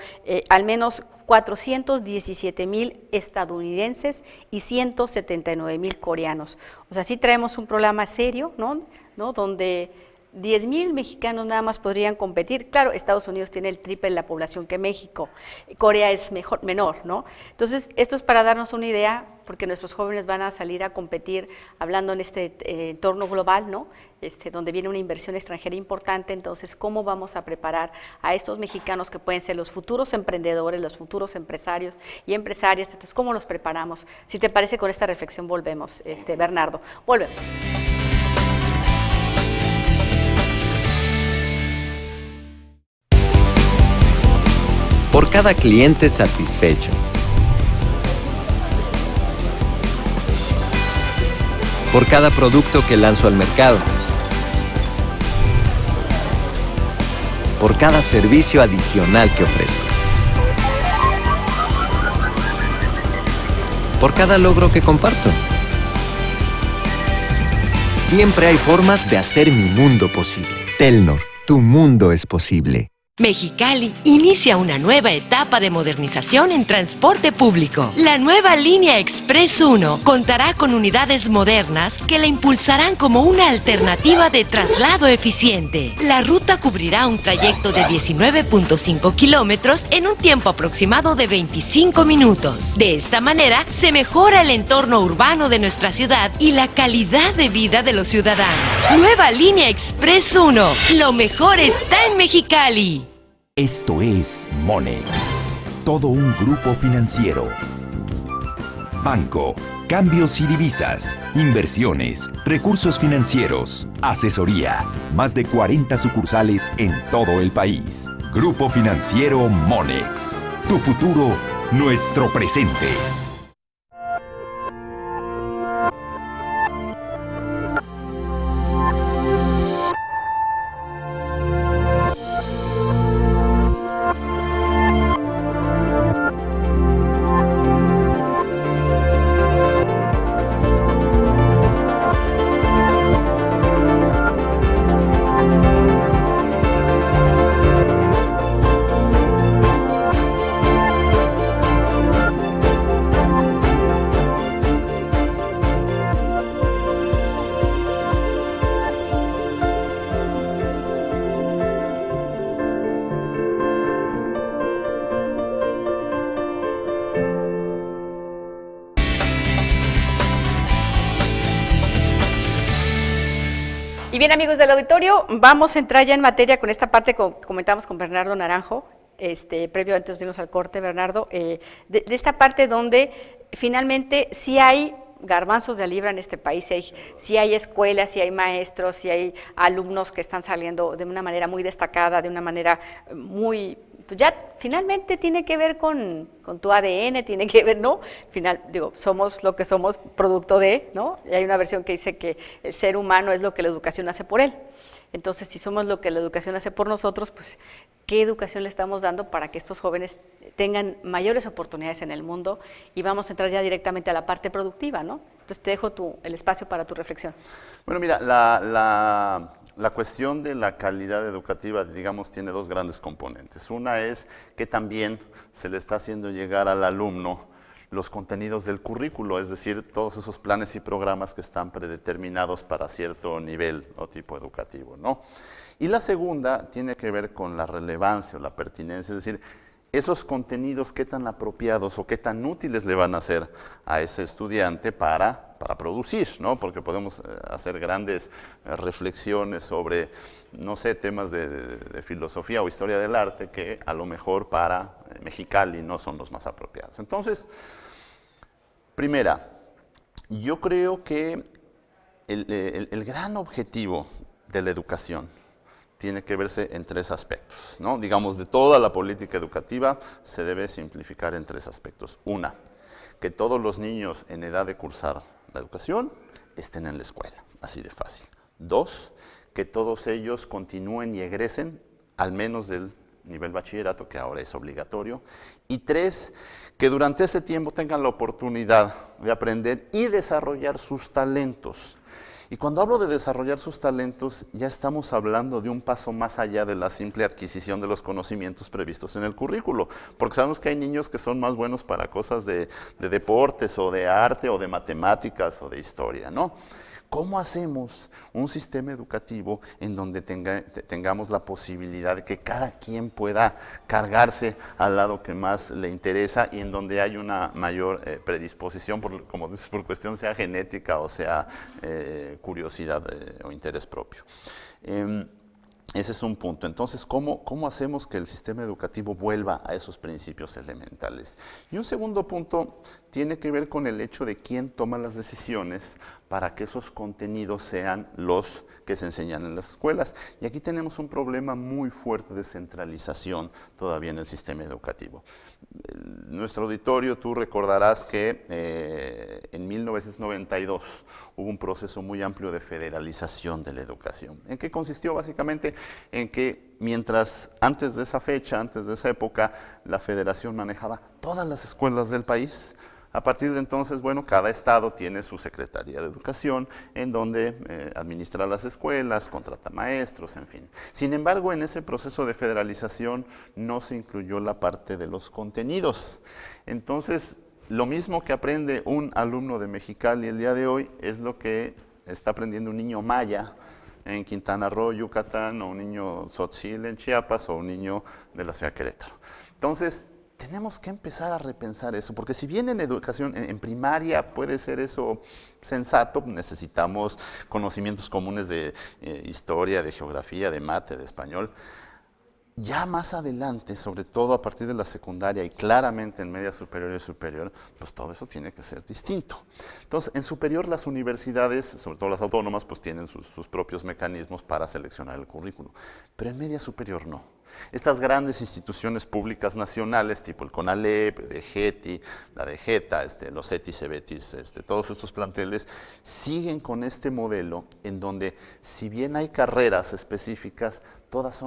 al menos 417,000 estadounidenses y 179,000 coreanos. O sea, sí traemos un problema serio, ¿no? Donde 10,000 mexicanos nada más podrían competir. Claro, Estados Unidos tiene el triple de la población que México, Corea es menor, ¿no? Entonces, esto es para darnos una idea, porque nuestros jóvenes van a salir a competir, hablando en este entorno global, ¿no? Donde viene una inversión extranjera importante. Entonces, ¿cómo vamos a preparar a estos mexicanos que pueden ser los futuros emprendedores, los futuros empresarios y empresarias? Entonces, ¿cómo los preparamos? Si te parece, con esta reflexión volvemos, Bernardo. Volvemos. Por cada cliente satisfecho, por cada producto que lanzo al mercado, por cada servicio adicional que ofrezco, por cada logro que comparto. Siempre hay formas de hacer mi mundo posible. Telnor, tu mundo es posible. Mexicali inicia una nueva etapa de modernización en transporte público. La nueva línea Express 1 contará con unidades modernas que la impulsarán como una alternativa de traslado eficiente. La ruta cubrirá un trayecto de 19.5 kilómetros en un tiempo aproximado de 25 minutos. De esta manera, se mejora el entorno urbano de nuestra ciudad y la calidad de vida de los ciudadanos. Nueva línea Express 1. Lo mejor está en Mexicali. Esto es Monex, todo un grupo financiero. Banco, cambios y divisas, inversiones, recursos financieros, asesoría. Más de 40 sucursales en todo el país. Grupo Financiero Monex. Tu futuro, nuestro presente. Y bien, amigos del auditorio, vamos a entrar ya en materia con esta parte que comentamos con Bernardo Naranjo, previo antes de irnos al corte, Bernardo, de esta parte donde finalmente sí hay garbanzos de libra en este país, sí hay escuelas, sí hay maestros, sí hay alumnos que están saliendo de una manera muy destacada, de una manera muy, pues ya finalmente tiene que ver con tu ADN, tiene que ver, ¿no? Somos lo que somos producto de, ¿no? Y hay una versión que dice que el ser humano es lo que la educación hace por él. Entonces, si somos lo que la educación hace por nosotros, pues, ¿qué educación le estamos dando para que estos jóvenes tengan mayores oportunidades en el mundo? Y vamos a entrar ya directamente a la parte productiva, ¿no? Entonces, te dejo el espacio para tu reflexión. Bueno, mira, la cuestión de la calidad educativa, digamos, tiene dos grandes componentes. Una es que también se le está haciendo llegar al alumno los contenidos del currículo, es decir, todos esos planes y programas que están predeterminados para cierto nivel o tipo educativo, ¿no? Y la segunda tiene que ver con la relevancia o la pertinencia, es decir, esos contenidos qué tan apropiados o qué tan útiles le van a ser a ese estudiante para producir, ¿no? Porque podemos hacer grandes reflexiones sobre, no sé, temas de filosofía o historia del arte que a lo mejor para Mexicali no son los más apropiados. Entonces, primera, yo creo que el gran objetivo de la educación tiene que verse en tres aspectos, ¿no? Digamos, de toda la política educativa se debe simplificar en tres aspectos. Una, que todos los niños en edad de cursar la educación estén en la escuela, así de fácil. Dos, que todos ellos continúen y egresen al menos del nivel bachillerato, que ahora es obligatorio. Y tres, que durante ese tiempo tengan la oportunidad de aprender y desarrollar sus talentos. Y cuando hablo de desarrollar sus talentos, ya estamos hablando de un paso más allá de la simple adquisición de los conocimientos previstos en el currículo, porque sabemos que hay niños que son más buenos para cosas de deportes o de arte o de matemáticas o de historia, ¿no? ¿Cómo hacemos un sistema educativo en donde tengamos la posibilidad de que cada quien pueda cargarse al lado que más le interesa y en donde hay una mayor predisposición, como dices, por cuestión sea genética o sea curiosidad o interés propio? Ese es un punto. Entonces, ¿cómo hacemos que el sistema educativo vuelva a esos principios elementales? Y un segundo punto tiene que ver con el hecho de quién toma las decisiones para que esos contenidos sean los que se enseñan en las escuelas. Y aquí tenemos un problema muy fuerte de centralización todavía en el sistema educativo. Nuestro auditorio, tú recordarás que en 1992 hubo un proceso muy amplio de federalización de la educación. ¿En qué consistió? Básicamente en que mientras antes de esa fecha, antes de esa época, la federación manejaba todas las escuelas del país. A partir de entonces, bueno, cada estado tiene su Secretaría de Educación en donde administra las escuelas, contrata maestros, en fin. Sin embargo, en ese proceso de federalización no se incluyó la parte de los contenidos. Entonces, lo mismo que aprende un alumno de Mexicali el día de hoy es lo que está aprendiendo un niño maya en Quintana Roo, Yucatán, o un niño tzotzil en Chiapas, o un niño de la ciudad de Querétaro. Entonces, tenemos que empezar a repensar eso, porque si bien en educación, en primaria puede ser eso sensato, necesitamos conocimientos comunes de historia, de geografía, de mate, de español. Ya más adelante, sobre todo a partir de la secundaria y claramente en media superior y superior, pues todo eso tiene que ser distinto. Entonces, en superior las universidades, sobre todo las autónomas, pues tienen sus propios mecanismos para seleccionar el currículo, pero en media superior no. Estas grandes instituciones públicas nacionales, tipo el CONALEP, de GETI, la de GETA, los CETIS, CEBETIS, todos estos planteles, siguen con este modelo en donde, si bien hay carreras específicas, todas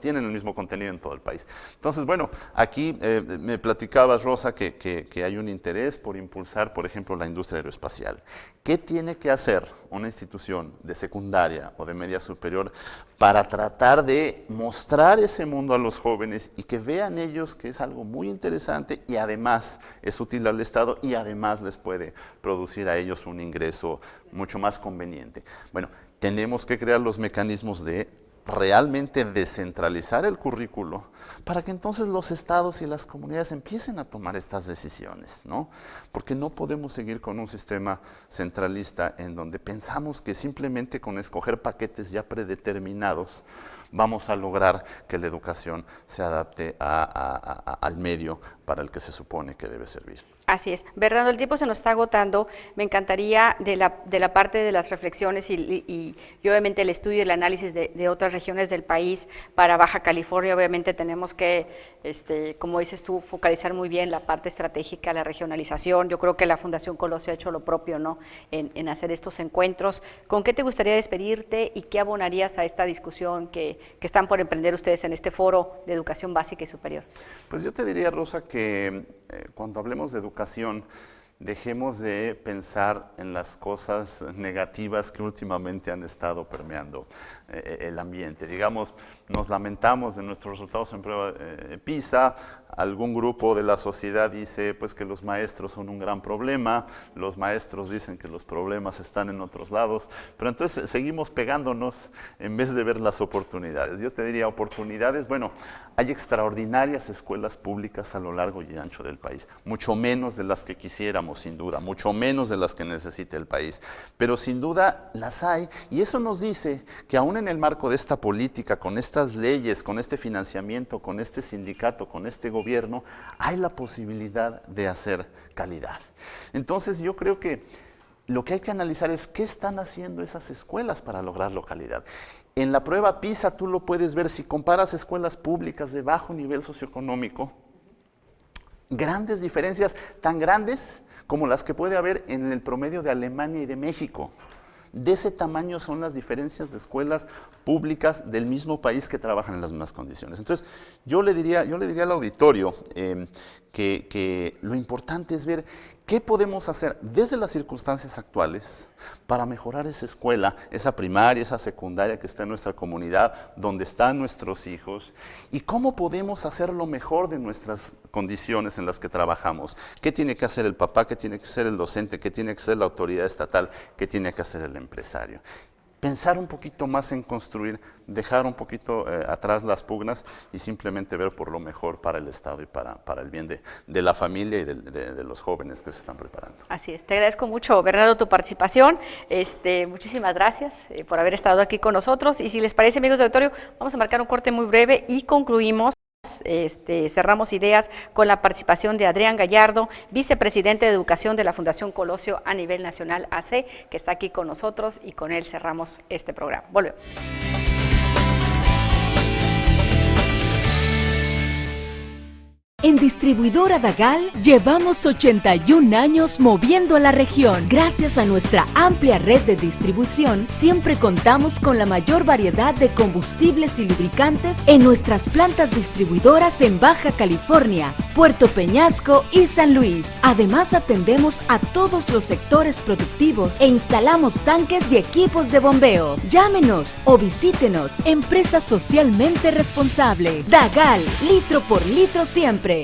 tienen el mismo contenido en todo el país. Entonces, bueno, aquí me platicabas, Rosa, que hay un interés por impulsar, por ejemplo, la industria aeroespacial. ¿Qué tiene que hacer una institución de secundaria o de media superior para tratar de mostrar ese mundo a los jóvenes y que vean ellos que es algo muy interesante y además es útil al Estado y además les puede producir a ellos un ingreso mucho más conveniente? Bueno, tenemos que crear los mecanismos de realmente descentralizar el currículo para que entonces los estados y las comunidades empiecen a tomar estas decisiones, ¿no? Porque no podemos seguir con un sistema centralista en donde pensamos que simplemente con escoger paquetes ya predeterminados vamos a lograr que la educación se adapte al medio para el que se supone que debe servir. Así es. Bernardo, el tiempo se nos está agotando. Me encantaría de la parte de las reflexiones y obviamente el estudio y el análisis de otras regiones del país para Baja California. Obviamente tenemos que, como dices tú, focalizar muy bien la parte estratégica, la regionalización. Yo creo que la Fundación Colosio ha hecho lo propio, ¿no?, en hacer estos encuentros. ¿Con qué te gustaría despedirte y qué abonarías a esta discusión que están por emprender ustedes en este foro de educación básica y superior? Pues yo te diría, Rosa, que cuando hablemos de educación, dejemos de pensar en las cosas negativas que últimamente han estado permeando el ambiente. Digamos, nos lamentamos de nuestros resultados en prueba PISA, algún grupo de la sociedad dice pues que los maestros son un gran problema, los maestros dicen que los problemas están en otros lados, pero entonces seguimos pegándonos en vez de ver las oportunidades. Yo te diría oportunidades, bueno, hay extraordinarias escuelas públicas a lo largo y ancho del país, mucho menos de las que quisiéramos, sin duda, mucho menos de las que necesita el país, pero sin duda las hay, y eso nos dice que aún en el marco de esta política, con estas leyes, con este financiamiento, con este sindicato, con este gobierno, hay la posibilidad de hacer calidad. Entonces yo creo que lo que hay que analizar es qué están haciendo esas escuelas para lograr la calidad. En la prueba PISA tú lo puedes ver, si comparas escuelas públicas de bajo nivel socioeconómico, grandes diferencias, tan grandes como las que puede haber en el promedio de Alemania y de México. De ese tamaño son las diferencias de escuelas públicas del mismo país que trabajan en las mismas condiciones. Entonces, yo le diría al auditorio que lo importante es ver qué podemos hacer desde las circunstancias actuales para mejorar esa escuela, esa primaria, esa secundaria que está en nuestra comunidad, donde están nuestros hijos, y cómo podemos hacer lo mejor de nuestras condiciones en las que trabajamos. ¿Qué tiene que hacer el papá? ¿Qué tiene que hacer el docente? ¿Qué tiene que hacer la autoridad estatal? ¿Qué tiene que hacer el empresario? Pensar un poquito más en construir, dejar un poquito atrás las pugnas y simplemente ver por lo mejor para el Estado y para el bien de la familia y de los jóvenes que se están preparando. Así es, te agradezco mucho, Bernardo, tu participación. Muchísimas gracias por haber estado aquí con nosotros. Y si les parece, amigos del auditorio, vamos a marcar un corte muy breve y concluimos. Cerramos ideas con la participación de Adrián Gallardo, vicepresidente de Educación de la Fundación Colosio a nivel nacional AC, que está aquí con nosotros, y con él cerramos este programa. Volvemos. En Distribuidora Dagal llevamos 81 años moviendo a la región. Gracias a nuestra amplia red de distribución, siempre contamos con la mayor variedad de combustibles y lubricantes en nuestras plantas distribuidoras en Baja California, Puerto Peñasco y San Luis. Además, atendemos a todos los sectores productivos e instalamos tanques y equipos de bombeo. Llámenos o visítenos. Empresa socialmente responsable. Dagal, litro por litro siempre.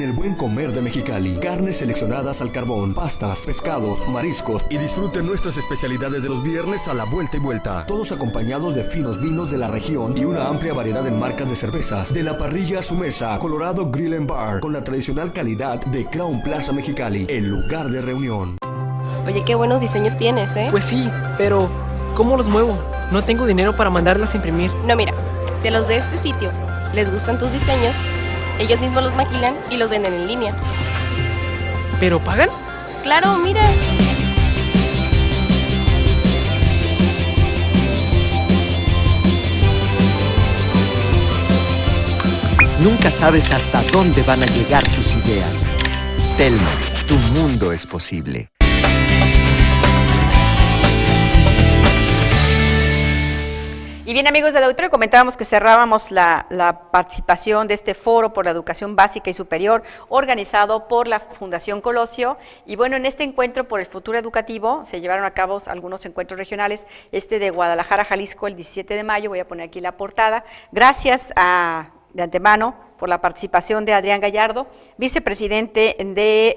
El buen comer de Mexicali, carnes seleccionadas al carbón, pastas, pescados, mariscos y disfruten nuestras especialidades de los viernes a la vuelta y vuelta. Todos acompañados de finos vinos de la región y una amplia variedad en marcas de cervezas. De la parrilla a su mesa, Colorado Grill and Bar, con la tradicional calidad de Crown Plaza Mexicali, el lugar de reunión. Oye, qué buenos diseños tienes, ¿eh? Pues sí, pero ¿cómo los muevo? No tengo dinero para mandarlas a imprimir. No, mira, si a los de este sitio les gustan tus diseños, ellos mismos los maquilan y los venden en línea. ¿Pero pagan? ¡Claro, mira! Nunca sabes hasta dónde van a llegar tus ideas. Telmex, tu mundo es posible. Y bien, amigos del auditorio, comentábamos que cerrábamos la participación de este foro por la educación básica y superior organizado por la Fundación Colosio. Y bueno, en este encuentro por el futuro educativo se llevaron a cabo algunos encuentros regionales, de Guadalajara, Jalisco, el 17 de mayo, voy a poner aquí la portada. Gracias de antemano por la participación de Adrián Gallardo, vicepresidente de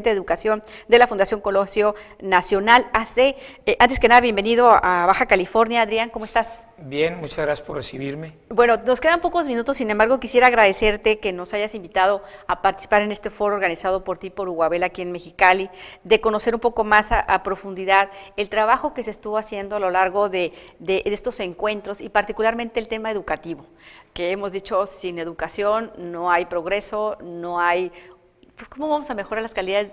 Educación de la Fundación Colosio Nacional AC. Antes que nada, bienvenido a Baja California, Adrián, ¿cómo estás? Bien, muchas gracias por recibirme. Bueno, nos quedan pocos minutos, sin embargo, quisiera agradecerte que nos hayas invitado a participar en este foro organizado por ti, por Uguabel, aquí en Mexicali, de conocer un poco más a profundidad el trabajo que se estuvo haciendo a lo largo de estos encuentros y particularmente el tema educativo, que hemos dicho, sin educación no hay progreso, no hay, pues cómo vamos a mejorar las calidades,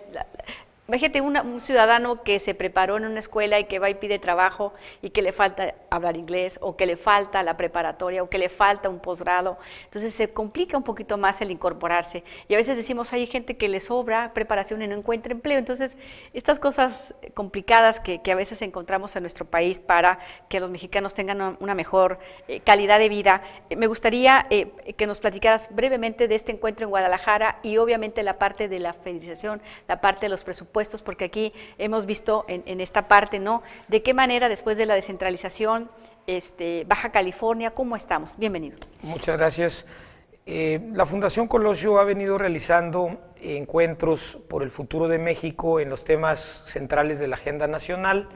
Imagínate un ciudadano que se preparó en una escuela y que va y pide trabajo y que le falta hablar inglés, o que le falta la preparatoria, o que le falta un posgrado. Entonces se complica un poquito más el incorporarse. Y a veces decimos, hay gente que le sobra preparación y no encuentra empleo. Entonces, estas cosas complicadas que a veces encontramos en nuestro país para que los mexicanos tengan una mejor calidad de vida. Me gustaría que nos platicaras brevemente de este encuentro en Guadalajara y obviamente la parte de la federalización, la parte de los presupuestos, porque aquí hemos visto en esta parte, ¿no?, de qué manera después de la descentralización, Baja California, ¿cómo estamos? Bienvenido. Muchas gracias. La Fundación Colosio ha venido realizando encuentros por el futuro de México en los temas centrales de la agenda nacional,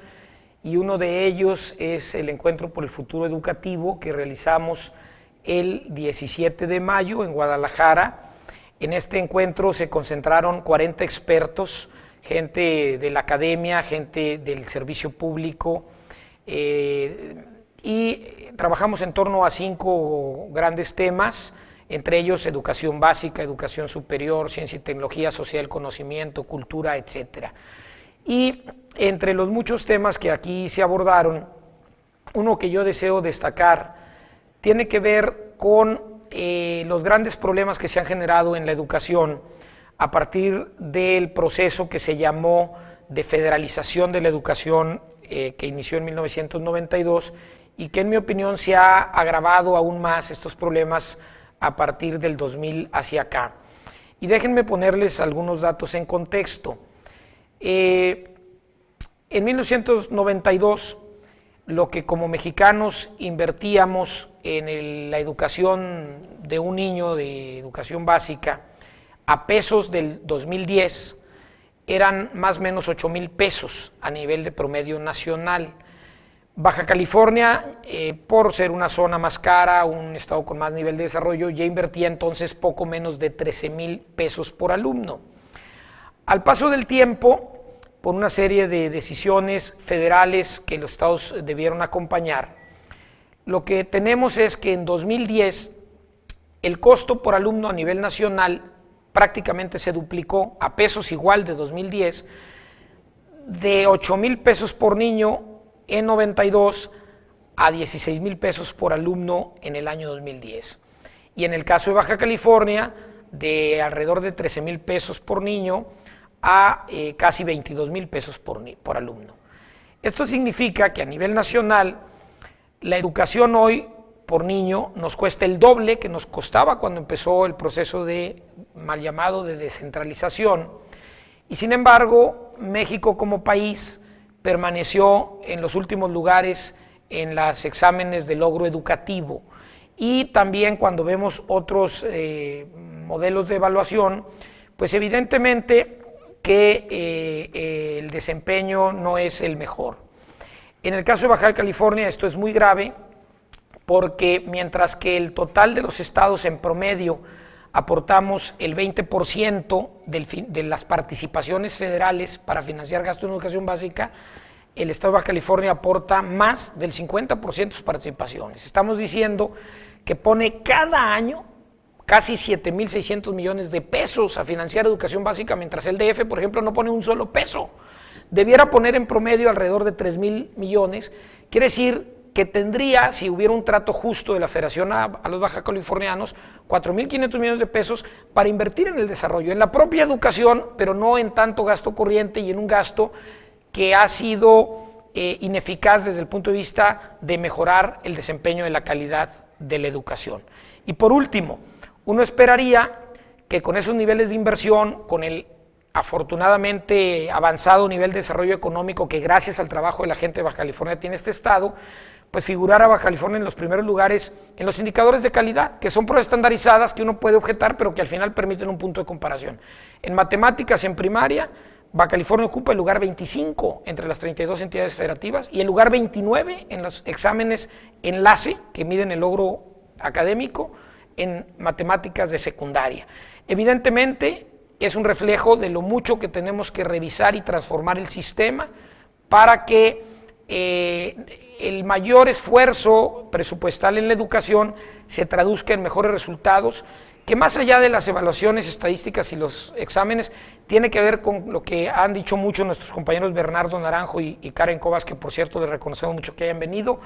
y uno de ellos es el encuentro por el futuro educativo que realizamos el 17 de mayo en Guadalajara. En este encuentro se concentraron 40 expertos, gente de la academia, gente del servicio público, y trabajamos en torno a 5 grandes temas, entre ellos educación básica, educación superior, ciencia y tecnología, social, conocimiento, cultura, etcétera. Y entre los muchos temas que aquí se abordaron, uno que yo deseo destacar tiene que ver con los grandes problemas que se han generado en la educación a partir del proceso que se llamó de federalización de la educación que inició en 1992 y que en mi opinión se ha agravado aún más estos problemas a partir del 2000 hacia acá. Y déjenme ponerles algunos datos en contexto. En 1992, lo que como mexicanos invertíamos en la educación de un niño de educación básica, a pesos del 2010, eran más o menos 8,000 pesos a nivel de promedio nacional. Baja California, por ser una zona más cara, un estado con más nivel de desarrollo, ya invertía entonces poco menos de 13,000 pesos por alumno. Al paso del tiempo, por una serie de decisiones federales que los estados debieron acompañar, lo que tenemos es que en 2010 el costo por alumno a nivel nacional prácticamente se duplicó a pesos igual de 2010, de 8,000 pesos por niño en 92 a 16,000 pesos por alumno en el año 2010. Y en el caso de Baja California, de alrededor de 13,000 pesos por niño a casi 22,000 pesos por alumno. Esto significa que a nivel nacional la educación hoy por niño nos cuesta el doble que nos costaba cuando empezó el proceso de mal llamado de descentralización, y sin embargo México como país permaneció en los últimos lugares en los exámenes de logro educativo, y también cuando vemos otros modelos de evaluación, pues evidentemente que el desempeño no es el mejor. En el caso de Baja California esto es muy grave, porque mientras que el total de los estados en promedio aportamos el 20% de las participaciones federales para financiar gasto en educación básica, el estado de Baja California aporta más del 50% de sus participaciones. Estamos diciendo que pone cada año casi 7,600 millones de pesos a financiar educación básica, mientras el DF, por ejemplo, no pone un solo peso. Debiera poner en promedio alrededor de 3,000 millones, quiere decir que tendría, si hubiera un trato justo de la federación a los baja californianos, 4,500 millones de pesos para invertir en el desarrollo, en la propia educación, pero no en tanto gasto corriente y en un gasto que ha sido ineficaz desde el punto de vista de mejorar el desempeño de la calidad de la educación. Y por último, uno esperaría que con esos niveles de inversión, con el afortunadamente avanzado nivel de desarrollo económico que gracias al trabajo de la gente de Baja California tiene este estado, pues figurar a Baja California en los primeros lugares en los indicadores de calidad, que son pruebas estandarizadas que uno puede objetar, pero que al final permiten un punto de comparación. En matemáticas en primaria, Baja California ocupa el lugar 25 entre las 32 entidades federativas y el lugar 29 en los exámenes enlace que miden el logro académico en matemáticas de secundaria. Evidentemente es un reflejo de lo mucho que tenemos que revisar y transformar el sistema para que el mayor esfuerzo presupuestal en la educación se traduzca en mejores resultados, que más allá de las evaluaciones estadísticas y los exámenes, tiene que ver con lo que han dicho mucho nuestros compañeros Bernardo Naranjo y Karen Cobas, que por cierto les reconocemos mucho que hayan venido.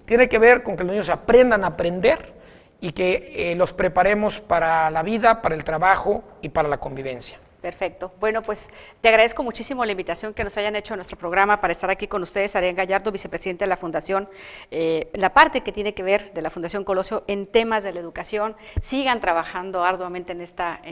Tiene que ver con que los niños aprendan a aprender y que los preparemos para la vida, para el trabajo y para la convivencia. Perfecto. Bueno, pues te agradezco muchísimo la invitación que nos hayan hecho a nuestro programa para estar aquí con ustedes, Adrián Gallardo, vicepresidente de la Fundación, la parte que tiene que ver de la Fundación Colosio en temas de la educación. Sigan trabajando arduamente en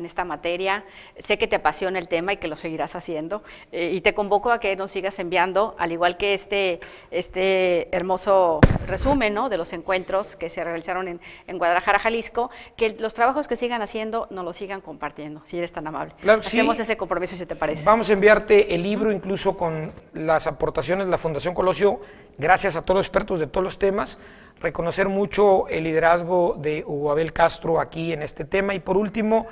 esta materia. Sé que te apasiona el tema y que lo seguirás haciendo. Y te convoco a que nos sigas enviando, al igual que este hermoso resumen, ¿no?, de los encuentros que se realizaron en Guadalajara, Jalisco, que los trabajos que sigan haciendo nos los sigan compartiendo, si eres tan amable. Claro, sí. Hacemos ese compromiso, si te parece. Vamos a enviarte el libro, incluso con las aportaciones de la Fundación Colosio, gracias a todos los expertos de todos los temas, reconocer mucho el liderazgo de Hugo Abel Castro aquí en este tema, y por último,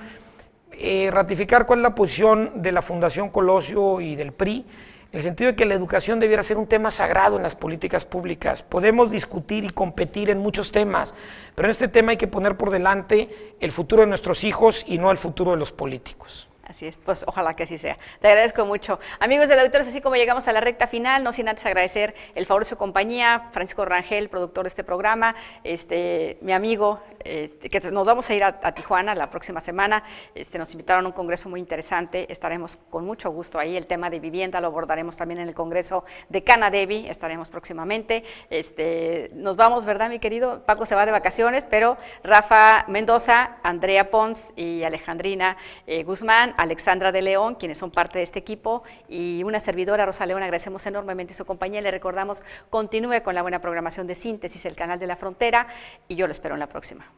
ratificar cuál es la posición de la Fundación Colosio y del PRI, en el sentido de que la educación debiera ser un tema sagrado en las políticas públicas. Podemos discutir y competir en muchos temas, pero en este tema hay que poner por delante el futuro de nuestros hijos y no el futuro de los políticos. Así es, pues ojalá que así sea. Te agradezco mucho. Amigos del auditorio, así como llegamos a la recta final, no sin antes agradecer el favor de su compañía, Francisco Rangel, productor de este programa, mi amigo, que nos vamos a ir a Tijuana la próxima semana, nos invitaron a un congreso muy interesante, estaremos con mucho gusto ahí, el tema de vivienda lo abordaremos también en el congreso de Canadevi, estaremos próximamente, nos vamos, ¿verdad, mi querido? Paco se va de vacaciones, pero Rafa Mendoza, Andrea Pons y Alejandrina Guzmán, Alexandra de León, quienes son parte de este equipo, y una servidora, Rosa León, agradecemos enormemente su compañía. Le recordamos, continúe con la buena programación de Síntesis, el canal de la Frontera, y yo lo espero en la próxima.